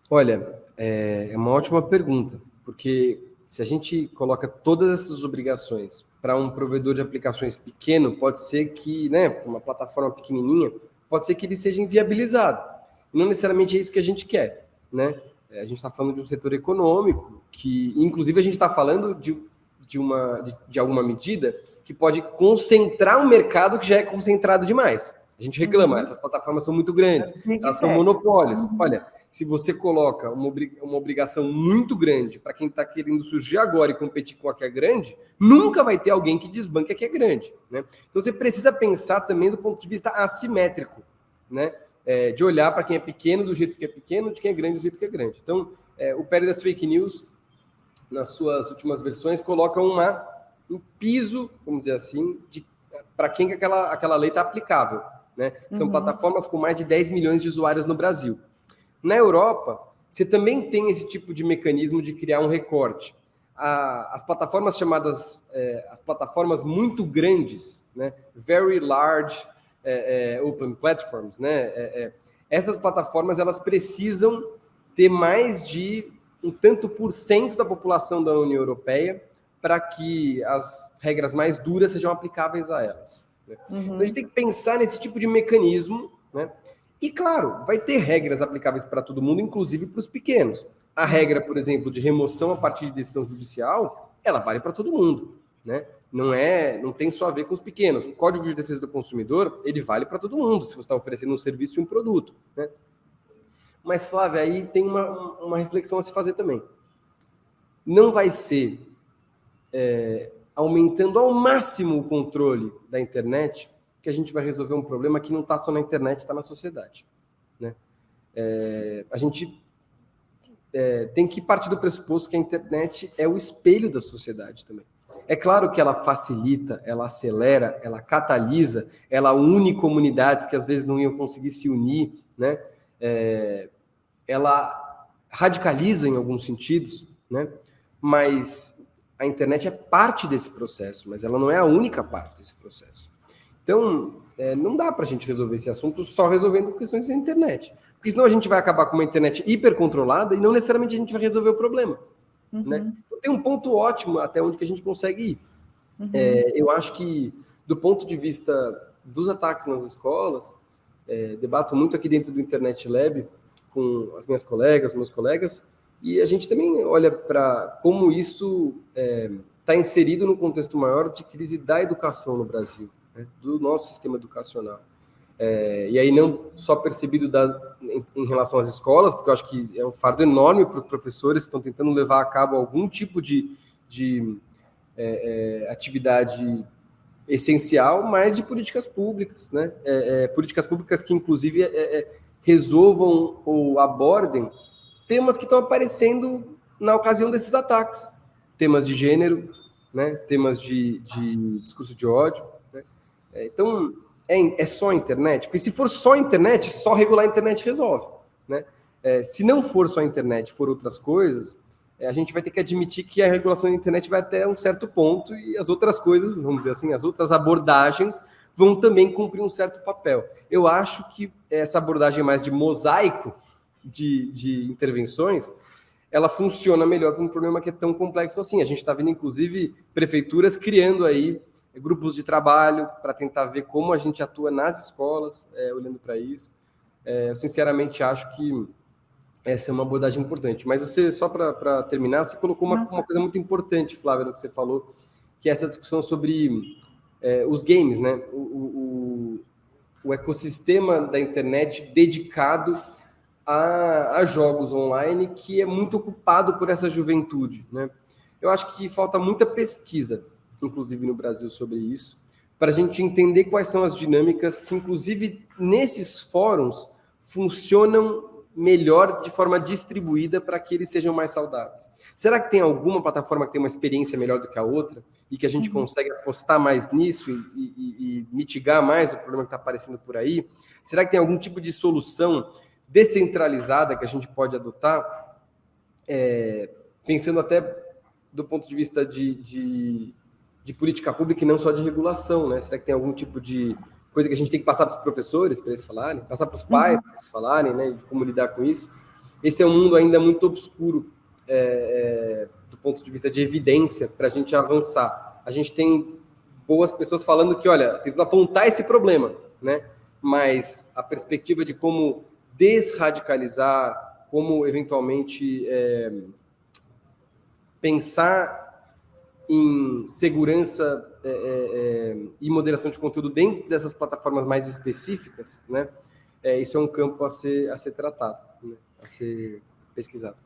Olha, é uma ótima pergunta, porque se a gente coloca todas essas obrigações para um provedor de aplicações pequeno, pode ser que, né, uma plataforma pequenininha, pode ser que ele seja inviabilizado. E não necessariamente é isso que a gente quer, né? A gente está falando de um setor econômico que, inclusive, a gente está falando de alguma medida que pode concentrar um mercado que já é concentrado demais. A gente reclama, essas plataformas são muito grandes, elas são monopólios. Olha, se você coloca uma obrigação muito grande para quem está querendo surgir agora e competir com a que é grande, nunca vai ter alguém que desbanque a que é grande, né? Então você precisa pensar também do ponto de vista assimétrico, né? De olhar para quem é pequeno do jeito que é pequeno, de quem é grande do jeito que é grande. Então, o Perry das Fake News, nas suas últimas versões, coloca um piso, vamos dizer assim, para quem que aquela lei está aplicável, né? São plataformas com mais de 10 milhões de usuários no Brasil. Na Europa, você também tem esse tipo de mecanismo de criar um recorte. As plataformas chamadas, as plataformas muito grandes, né? Very large open platforms, né? Essas plataformas, elas precisam ter mais de um tanto por cento da população da União Europeia para que as regras mais duras sejam aplicáveis a elas, né? Então a gente tem que pensar nesse tipo de mecanismo, né? E, claro, vai ter regras aplicáveis para todo mundo, inclusive para os pequenos. A regra, por exemplo, de remoção a partir de decisão judicial, ela vale para todo mundo, né? Não tem só a ver com os pequenos. O Código de Defesa do Consumidor, ele vale para todo mundo, se você está oferecendo um serviço e um produto, né? Mas, Flávia, aí tem uma reflexão a se fazer também. Não vai ser aumentando ao máximo o controle da internet que a gente vai resolver um problema que não está só na internet, está na sociedade, né? A gente tem que partir do pressuposto que a internet é o espelho da sociedade também. É claro que ela facilita, ela acelera, ela catalisa, ela une comunidades que às vezes não iam conseguir se unir, né? Ela radicaliza em alguns sentidos, né? Mas a internet é parte desse processo, mas ela não é a única parte desse processo. Então, não dá para a gente resolver esse assunto só resolvendo questões da internet. Porque senão a gente vai acabar com uma internet hipercontrolada e não necessariamente a gente vai resolver o problema, né? Então, tem um ponto ótimo até onde que a gente consegue ir. Eu acho que, do ponto de vista dos ataques nas escolas, debato muito aqui dentro do Internet Lab com as minhas colegas, meus colegas, e a gente também olha para como isso está inserido no contexto maior de crise da educação no Brasil, né, do nosso sistema educacional. E aí não só percebido em relação às escolas, porque eu acho que é um fardo enorme para os professores que estão tentando levar a cabo algum tipo de atividade essencial, mas de políticas públicas, né? Políticas públicas que, inclusive, resolvam ou abordem temas que estão aparecendo na ocasião desses ataques. Temas de gênero, né? Temas de discurso de ódio, né? Então, é só a internet? Porque se for só a internet, só regular a internet resolve, né? Se não for só a internet, for outras coisas, a gente vai ter que admitir que a regulação da internet vai até um certo ponto e as outras coisas, vamos dizer assim, as outras abordagens vão também cumprir um certo papel. Eu acho que essa abordagem mais de mosaico de intervenções, ela funciona melhor para um problema que é tão complexo assim. A gente está vendo, inclusive, prefeituras criando aí grupos de trabalho para tentar ver como a gente atua nas escolas, olhando para isso. Eu, sinceramente, acho que essa é uma abordagem importante. Mas você, só para terminar, você colocou uma coisa muito importante, Flávia, no que você falou, que é essa discussão sobre os games, né? O ecossistema da internet dedicado a jogos online, que é muito ocupado por essa juventude, né? Eu acho que falta muita pesquisa, inclusive no Brasil, sobre isso, para a gente entender quais são as dinâmicas que, inclusive, nesses fóruns, funcionam melhor de forma distribuída para que eles sejam mais saudáveis? Será que tem alguma plataforma que tem uma experiência melhor do que a outra e que a gente consegue apostar mais nisso e mitigar mais o problema que está aparecendo por aí? Será que tem algum tipo de solução descentralizada que a gente pode adotar? Pensando até do ponto de vista de política pública e não só de regulação, né? Será que tem algum tipo de coisa que a gente tem que passar para os professores para eles falarem, passar para os pais para eles falarem, né? De como lidar com isso? Esse é um mundo ainda muito obscuro do ponto de vista de evidência para a gente avançar. A gente tem boas pessoas falando que, olha, tentando apontar esse problema, né? Mas a perspectiva de como desradicalizar, como eventualmente pensar em segurança e moderação de conteúdo dentro dessas plataformas mais específicas, né? Isso é um campo a ser tratado, né? A ser pesquisado.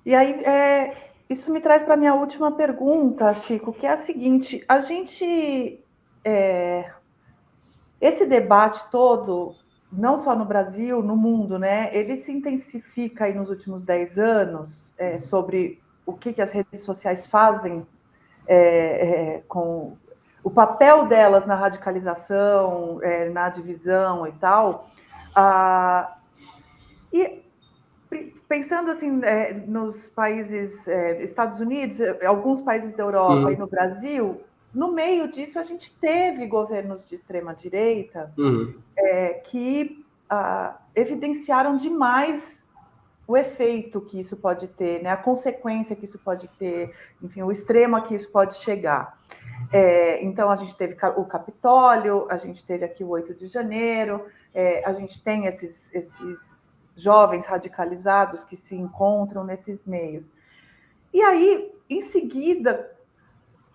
E aí, isso me traz para a minha última pergunta, Chico, que é a seguinte: a gente, esse debate todo, não só no Brasil, no mundo, né? Ele se intensifica aí nos últimos 10 anos sobre o que as redes sociais fazem com o papel delas na radicalização, na divisão e tal. E pensando assim nos países, Estados Unidos, alguns países da Europa e no Brasil, no meio disso a gente teve governos de extrema direita que evidenciaram demais o efeito que isso pode ter, né? A consequência que isso pode ter, enfim, o extremo a que isso pode chegar. Então, a gente teve o Capitólio, a gente teve aqui o 8 de janeiro, a gente tem esses jovens radicalizados que se encontram nesses meios. E aí, em seguida,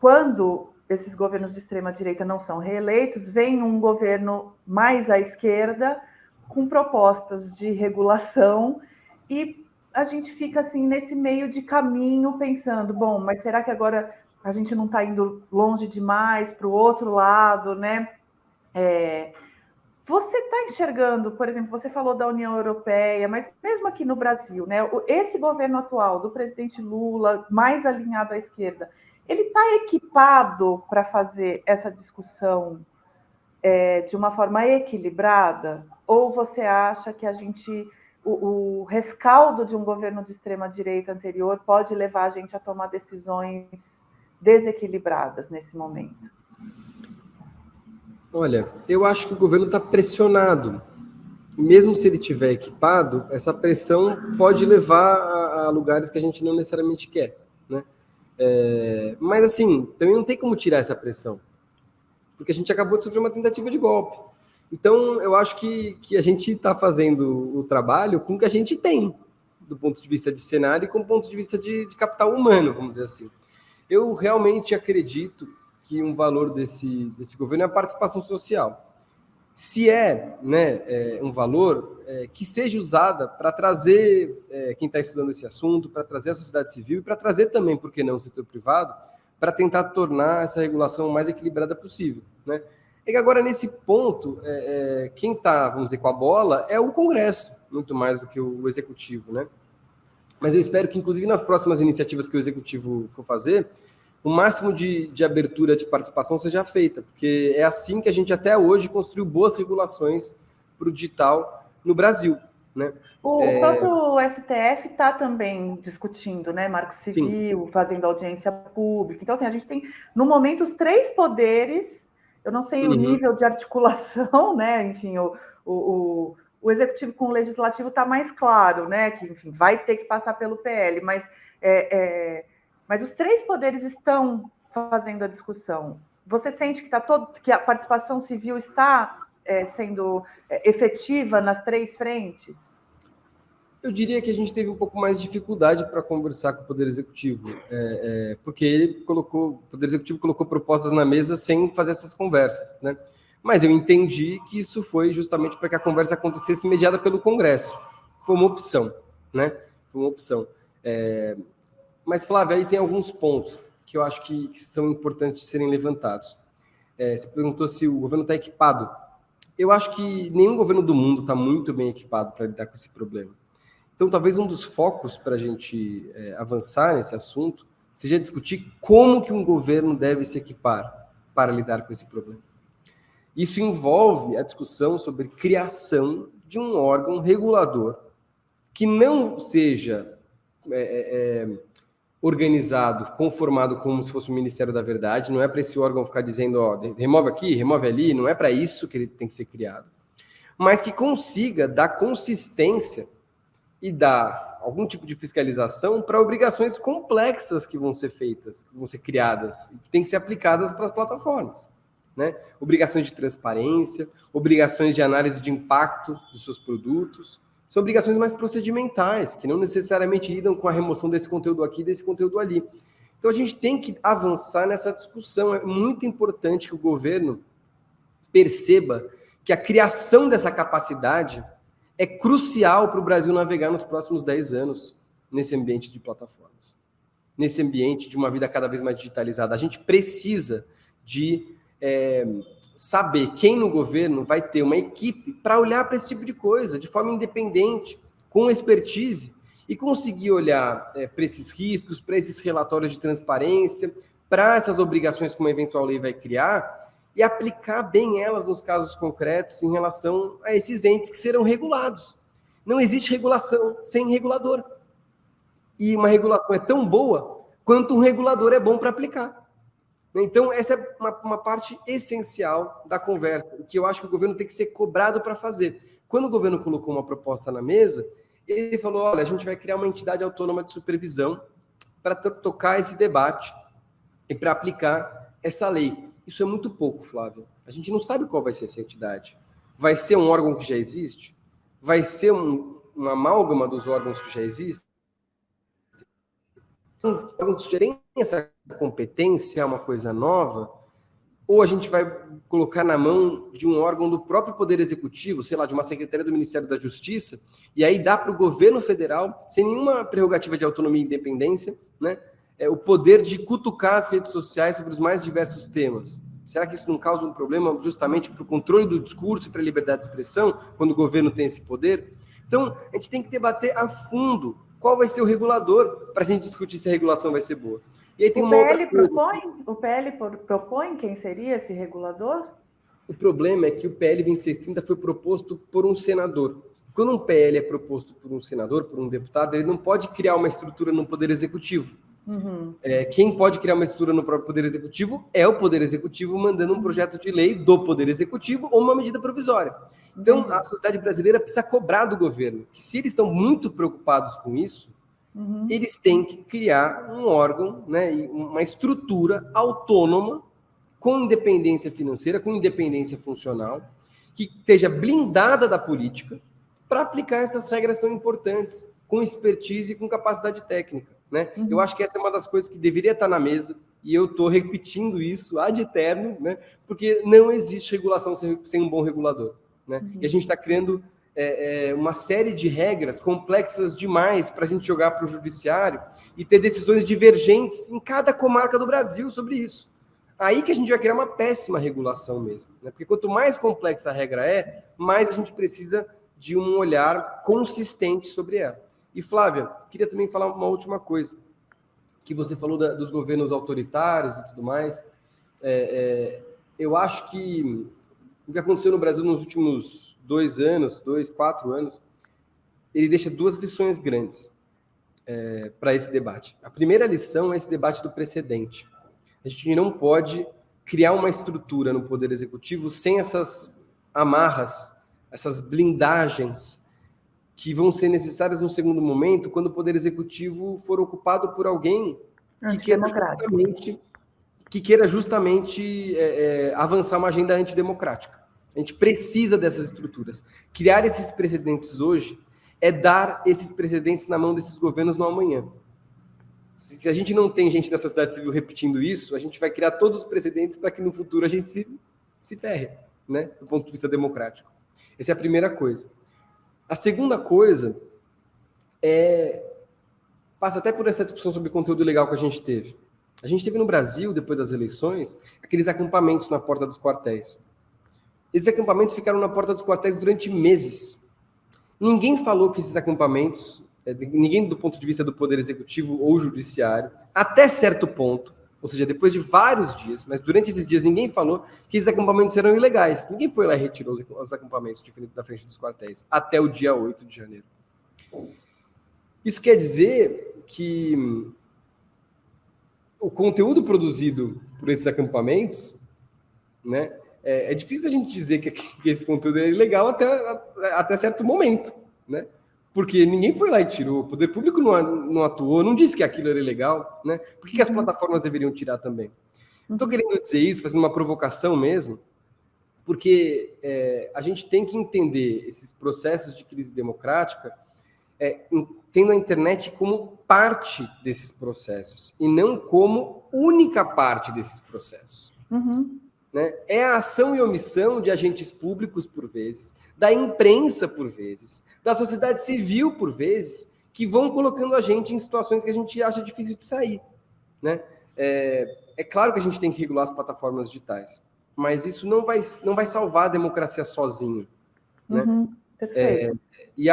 quando esses governos de extrema-direita não são reeleitos, vem um governo mais à esquerda, com propostas de regulação, e a gente fica assim nesse meio de caminho pensando, bom, mas será que agora a gente não está indo longe demais para o outro lado, né? Você está enxergando, por exemplo, você falou da União Europeia, mas mesmo aqui no Brasil, né? Esse governo atual do presidente Lula, mais alinhado à esquerda, ele está equipado para fazer essa discussão de uma forma equilibrada? Ou você acha que o rescaldo de um governo de extrema-direita anterior pode levar a gente a tomar decisões desequilibradas nesse momento? Olha, eu acho que o governo está pressionado. Mesmo se ele estiver equipado, essa pressão pode levar a lugares que a gente não necessariamente quer, né? Mas, assim, também não tem como tirar essa pressão, porque a gente acabou de sofrer uma tentativa de golpe. Então, eu acho que a gente está fazendo o trabalho com o que a gente tem, do ponto de vista de cenário e com o ponto de vista de capital humano, vamos dizer assim. Eu realmente acredito que um valor desse governo é a participação social. Se um valor que seja usada para trazer quem está estudando esse assunto, para trazer a sociedade civil e para trazer também, por que não, o setor privado, para tentar tornar essa regulação o mais equilibrada possível, né? É que agora, nesse ponto, quem está, vamos dizer, com a bola é o Congresso, muito mais do que o Executivo, né? Mas eu espero que, inclusive, nas próximas iniciativas que o Executivo for fazer, o máximo de abertura de participação seja feita, porque é assim que a gente até hoje construiu boas regulações para o digital no Brasil, né? O próprio STF está também discutindo, né? Marco Civil, sim, fazendo audiência pública. Então, assim, a gente tem, no momento, os três poderes. Eu não sei o nível de articulação, né? Enfim, o executivo com o legislativo está mais claro, né? Que, enfim, vai ter que passar pelo PL, mas os três poderes estão fazendo a discussão. Você sente que a participação civil está sendo efetiva nas três frentes? Eu diria que a gente teve um pouco mais de dificuldade para conversar com o Poder Executivo, porque o Poder Executivo colocou propostas na mesa sem fazer essas conversas, né? Mas eu entendi que isso foi justamente para que a conversa acontecesse mediada pelo Congresso. Foi uma opção, né? Foi uma opção. Mas, Flávia, aí tem alguns pontos que eu acho que são importantes de serem levantados. Você perguntou se o governo está equipado. Eu acho que nenhum governo do mundo está muito bem equipado para lidar com esse problema. Então, talvez um dos focos para a gente avançar nesse assunto seja discutir como que um governo deve se equipar para lidar com esse problema. Isso envolve a discussão sobre criação de um órgão regulador que não seja organizado, conformado como se fosse o Ministério da Verdade, não é para esse órgão ficar dizendo, ó, remove aqui, remove ali, não é para isso que ele tem que ser criado, mas que consiga dar consistência e dar algum tipo de fiscalização para obrigações complexas que vão ser feitas, que vão ser criadas, e que têm que ser aplicadas para as plataformas. Né? Obrigações de transparência, obrigações de análise de impacto dos seus produtos, são obrigações mais procedimentais, que não necessariamente lidam com a remoção desse conteúdo aqui, desse conteúdo ali. Então a gente tem que avançar nessa discussão. É muito importante que o governo perceba que a criação dessa capacidade é crucial para o Brasil navegar nos próximos 10 anos nesse ambiente de plataformas, nesse ambiente de uma vida cada vez mais digitalizada. A gente precisa de saber quem no governo vai ter uma equipe para olhar para esse tipo de coisa, de forma independente, com expertise, e conseguir olhar para esses riscos, para esses relatórios de transparência, para essas obrigações que uma eventual lei vai criar, e aplicar bem elas nos casos concretos em relação a esses entes que serão regulados. Não existe regulação sem regulador. E uma regulação é tão boa quanto um regulador é bom para aplicar. Então, essa é uma parte essencial da conversa, que eu acho que o governo tem que ser cobrado para fazer. Quando o governo colocou uma proposta na mesa, ele falou, olha, a gente vai criar uma entidade autônoma de supervisão para tocar esse debate e para aplicar essa lei. Isso é muito pouco, Flávio. A gente não sabe qual vai ser essa entidade. Vai ser um órgão que já existe? Vai ser uma amálgama dos órgãos que já existem? Órgão que já tem essa competência, é uma coisa nova? Ou a gente vai colocar na mão de um órgão do próprio Poder Executivo, sei lá, de uma secretaria do Ministério da Justiça, e aí dá para o governo federal, sem nenhuma prerrogativa de autonomia e independência, né, o poder de cutucar as redes sociais sobre os mais diversos temas? Será que isso não causa um problema justamente para o controle do discurso e para a liberdade de expressão, quando o governo tem esse poder? Então, a gente tem que debater a fundo qual vai ser o regulador para a gente discutir se a regulação vai ser boa. E aí tem uma outra coisa. O PL propõe quem seria esse regulador? O problema é que o PL 2630 foi proposto por um senador. Quando um PL é proposto por um senador, por um deputado, ele não pode criar uma estrutura no Poder Executivo. Uhum. Quem pode criar uma estrutura no próprio Poder Executivo é o Poder Executivo mandando um projeto de lei do Poder Executivo ou uma medida provisória. Então, a sociedade brasileira precisa cobrar do governo que, se eles estão muito preocupados com isso, eles têm que criar um órgão, né, uma estrutura autônoma, com independência financeira, com independência funcional, que esteja blindada da política para aplicar essas regras tão importantes, com expertise e com capacidade técnica. Né? Eu acho que essa é uma das coisas que deveria estar na mesa, e eu estou repetindo isso ad eterno, né? Porque não existe regulação sem um bom regulador. Né? E a gente está criando uma série de regras complexas demais para a gente jogar para o judiciário e ter decisões divergentes em cada comarca do Brasil sobre isso. Aí que a gente vai criar uma péssima regulação mesmo. Né? Porque quanto mais complexa a regra mais a gente precisa de um olhar consistente sobre ela. E, Flávia, queria também falar uma última coisa, que você falou dos governos autoritários e tudo mais. Eu acho que o que aconteceu no Brasil nos últimos 4 anos, ele deixa 2 lições grandes para esse debate. A primeira lição é esse debate do precedente. A gente não pode criar uma estrutura no Poder Executivo sem essas amarras, essas blindagens, que vão ser necessárias no segundo momento, quando o Poder Executivo for ocupado por alguém que queira justamente avançar uma agenda antidemocrática. A gente precisa dessas estruturas. Criar esses precedentes hoje é dar esses precedentes na mão desses governos no amanhã. Se a gente não tem gente da sociedade civil repetindo isso, a gente vai criar todos os precedentes para que no futuro a gente se ferre, né, do ponto de vista democrático. Essa é a primeira coisa. A segunda coisa passa até por essa discussão sobre conteúdo ilegal que a gente teve. A gente teve no Brasil, depois das eleições, aqueles acampamentos na porta dos quartéis. Esses acampamentos ficaram na porta dos quartéis durante meses. Ninguém falou que esses acampamentos ninguém do ponto de vista do Poder Executivo ou Judiciário, até certo ponto, ou seja, depois de vários dias, mas durante esses dias ninguém falou que esses acampamentos eram ilegais. Ninguém foi lá e retirou os acampamentos da frente dos quartéis, até o dia 8 de janeiro. Isso quer dizer que o conteúdo produzido por esses acampamentos, né, é difícil a gente dizer que esse conteúdo é ilegal até certo momento, né? Porque ninguém foi lá e tirou, o poder público não atuou, não disse que aquilo era ilegal, né? Por que as plataformas deveriam tirar também? Estou querendo dizer isso, fazendo uma provocação mesmo, porque a gente tem que entender esses processos de crise democrática tendo a internet como parte desses processos, e não como única parte desses processos. Né? É a ação e omissão de agentes públicos, por vezes, da imprensa, por vezes, da sociedade civil, por vezes, que vão colocando a gente em situações que a gente acha difícil de sair. Né? É claro que a gente tem que regular as plataformas digitais, mas isso não vai salvar a democracia sozinho. Né? Perfeito. E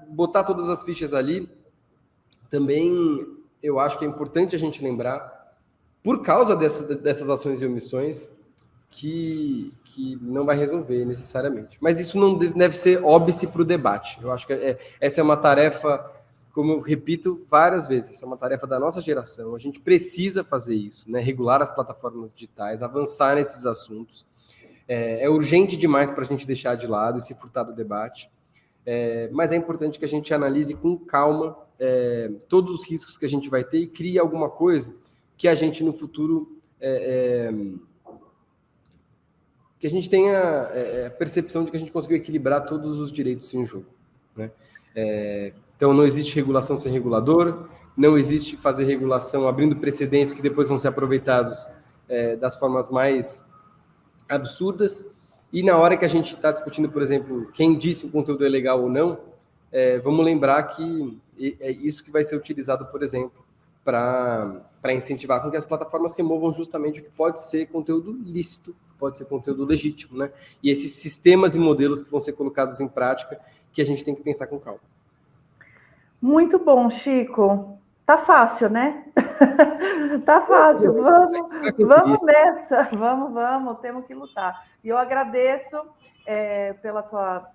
botar todas as fichas ali, também eu acho que é importante a gente lembrar, por causa dessas ações e omissões, que não vai resolver necessariamente. Mas isso não deve ser óbice para o debate. Eu acho que essa é uma tarefa, como eu repito várias vezes, essa é uma tarefa da nossa geração. A gente precisa fazer isso, né? Regular as plataformas digitais, avançar nesses assuntos. É urgente demais para a gente deixar de lado e se furtar do debate. Mas é importante que a gente analise com calma todos os riscos que a gente vai ter e crie alguma coisa que a gente no futuro que a gente tenha a percepção de que a gente conseguiu equilibrar todos os direitos em jogo. Né? Então não existe regulação sem regulador, não existe fazer regulação abrindo precedentes que depois vão ser aproveitados das formas mais absurdas. E na hora que a gente está discutindo, por exemplo, quem disse o conteúdo é legal ou não, vamos lembrar que é isso que vai ser utilizado, por exemplo, para incentivar com que as plataformas removam justamente o que pode ser conteúdo lícito, pode ser conteúdo legítimo, né? E esses sistemas e modelos que vão ser colocados em prática, que a gente tem que pensar com calma. Muito bom, Chico. Tá fácil, né? Tá fácil. Vamos nessa. Vamos, temos que lutar. E eu agradeço pela tua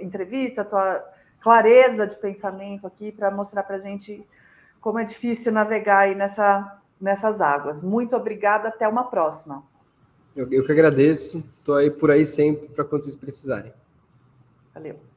entrevista, tua clareza de pensamento aqui, para mostrar para a gente como é difícil navegar aí nessas águas. Muito obrigada, até uma próxima. Eu que agradeço, estou aí por aí sempre para quando vocês precisarem. Valeu.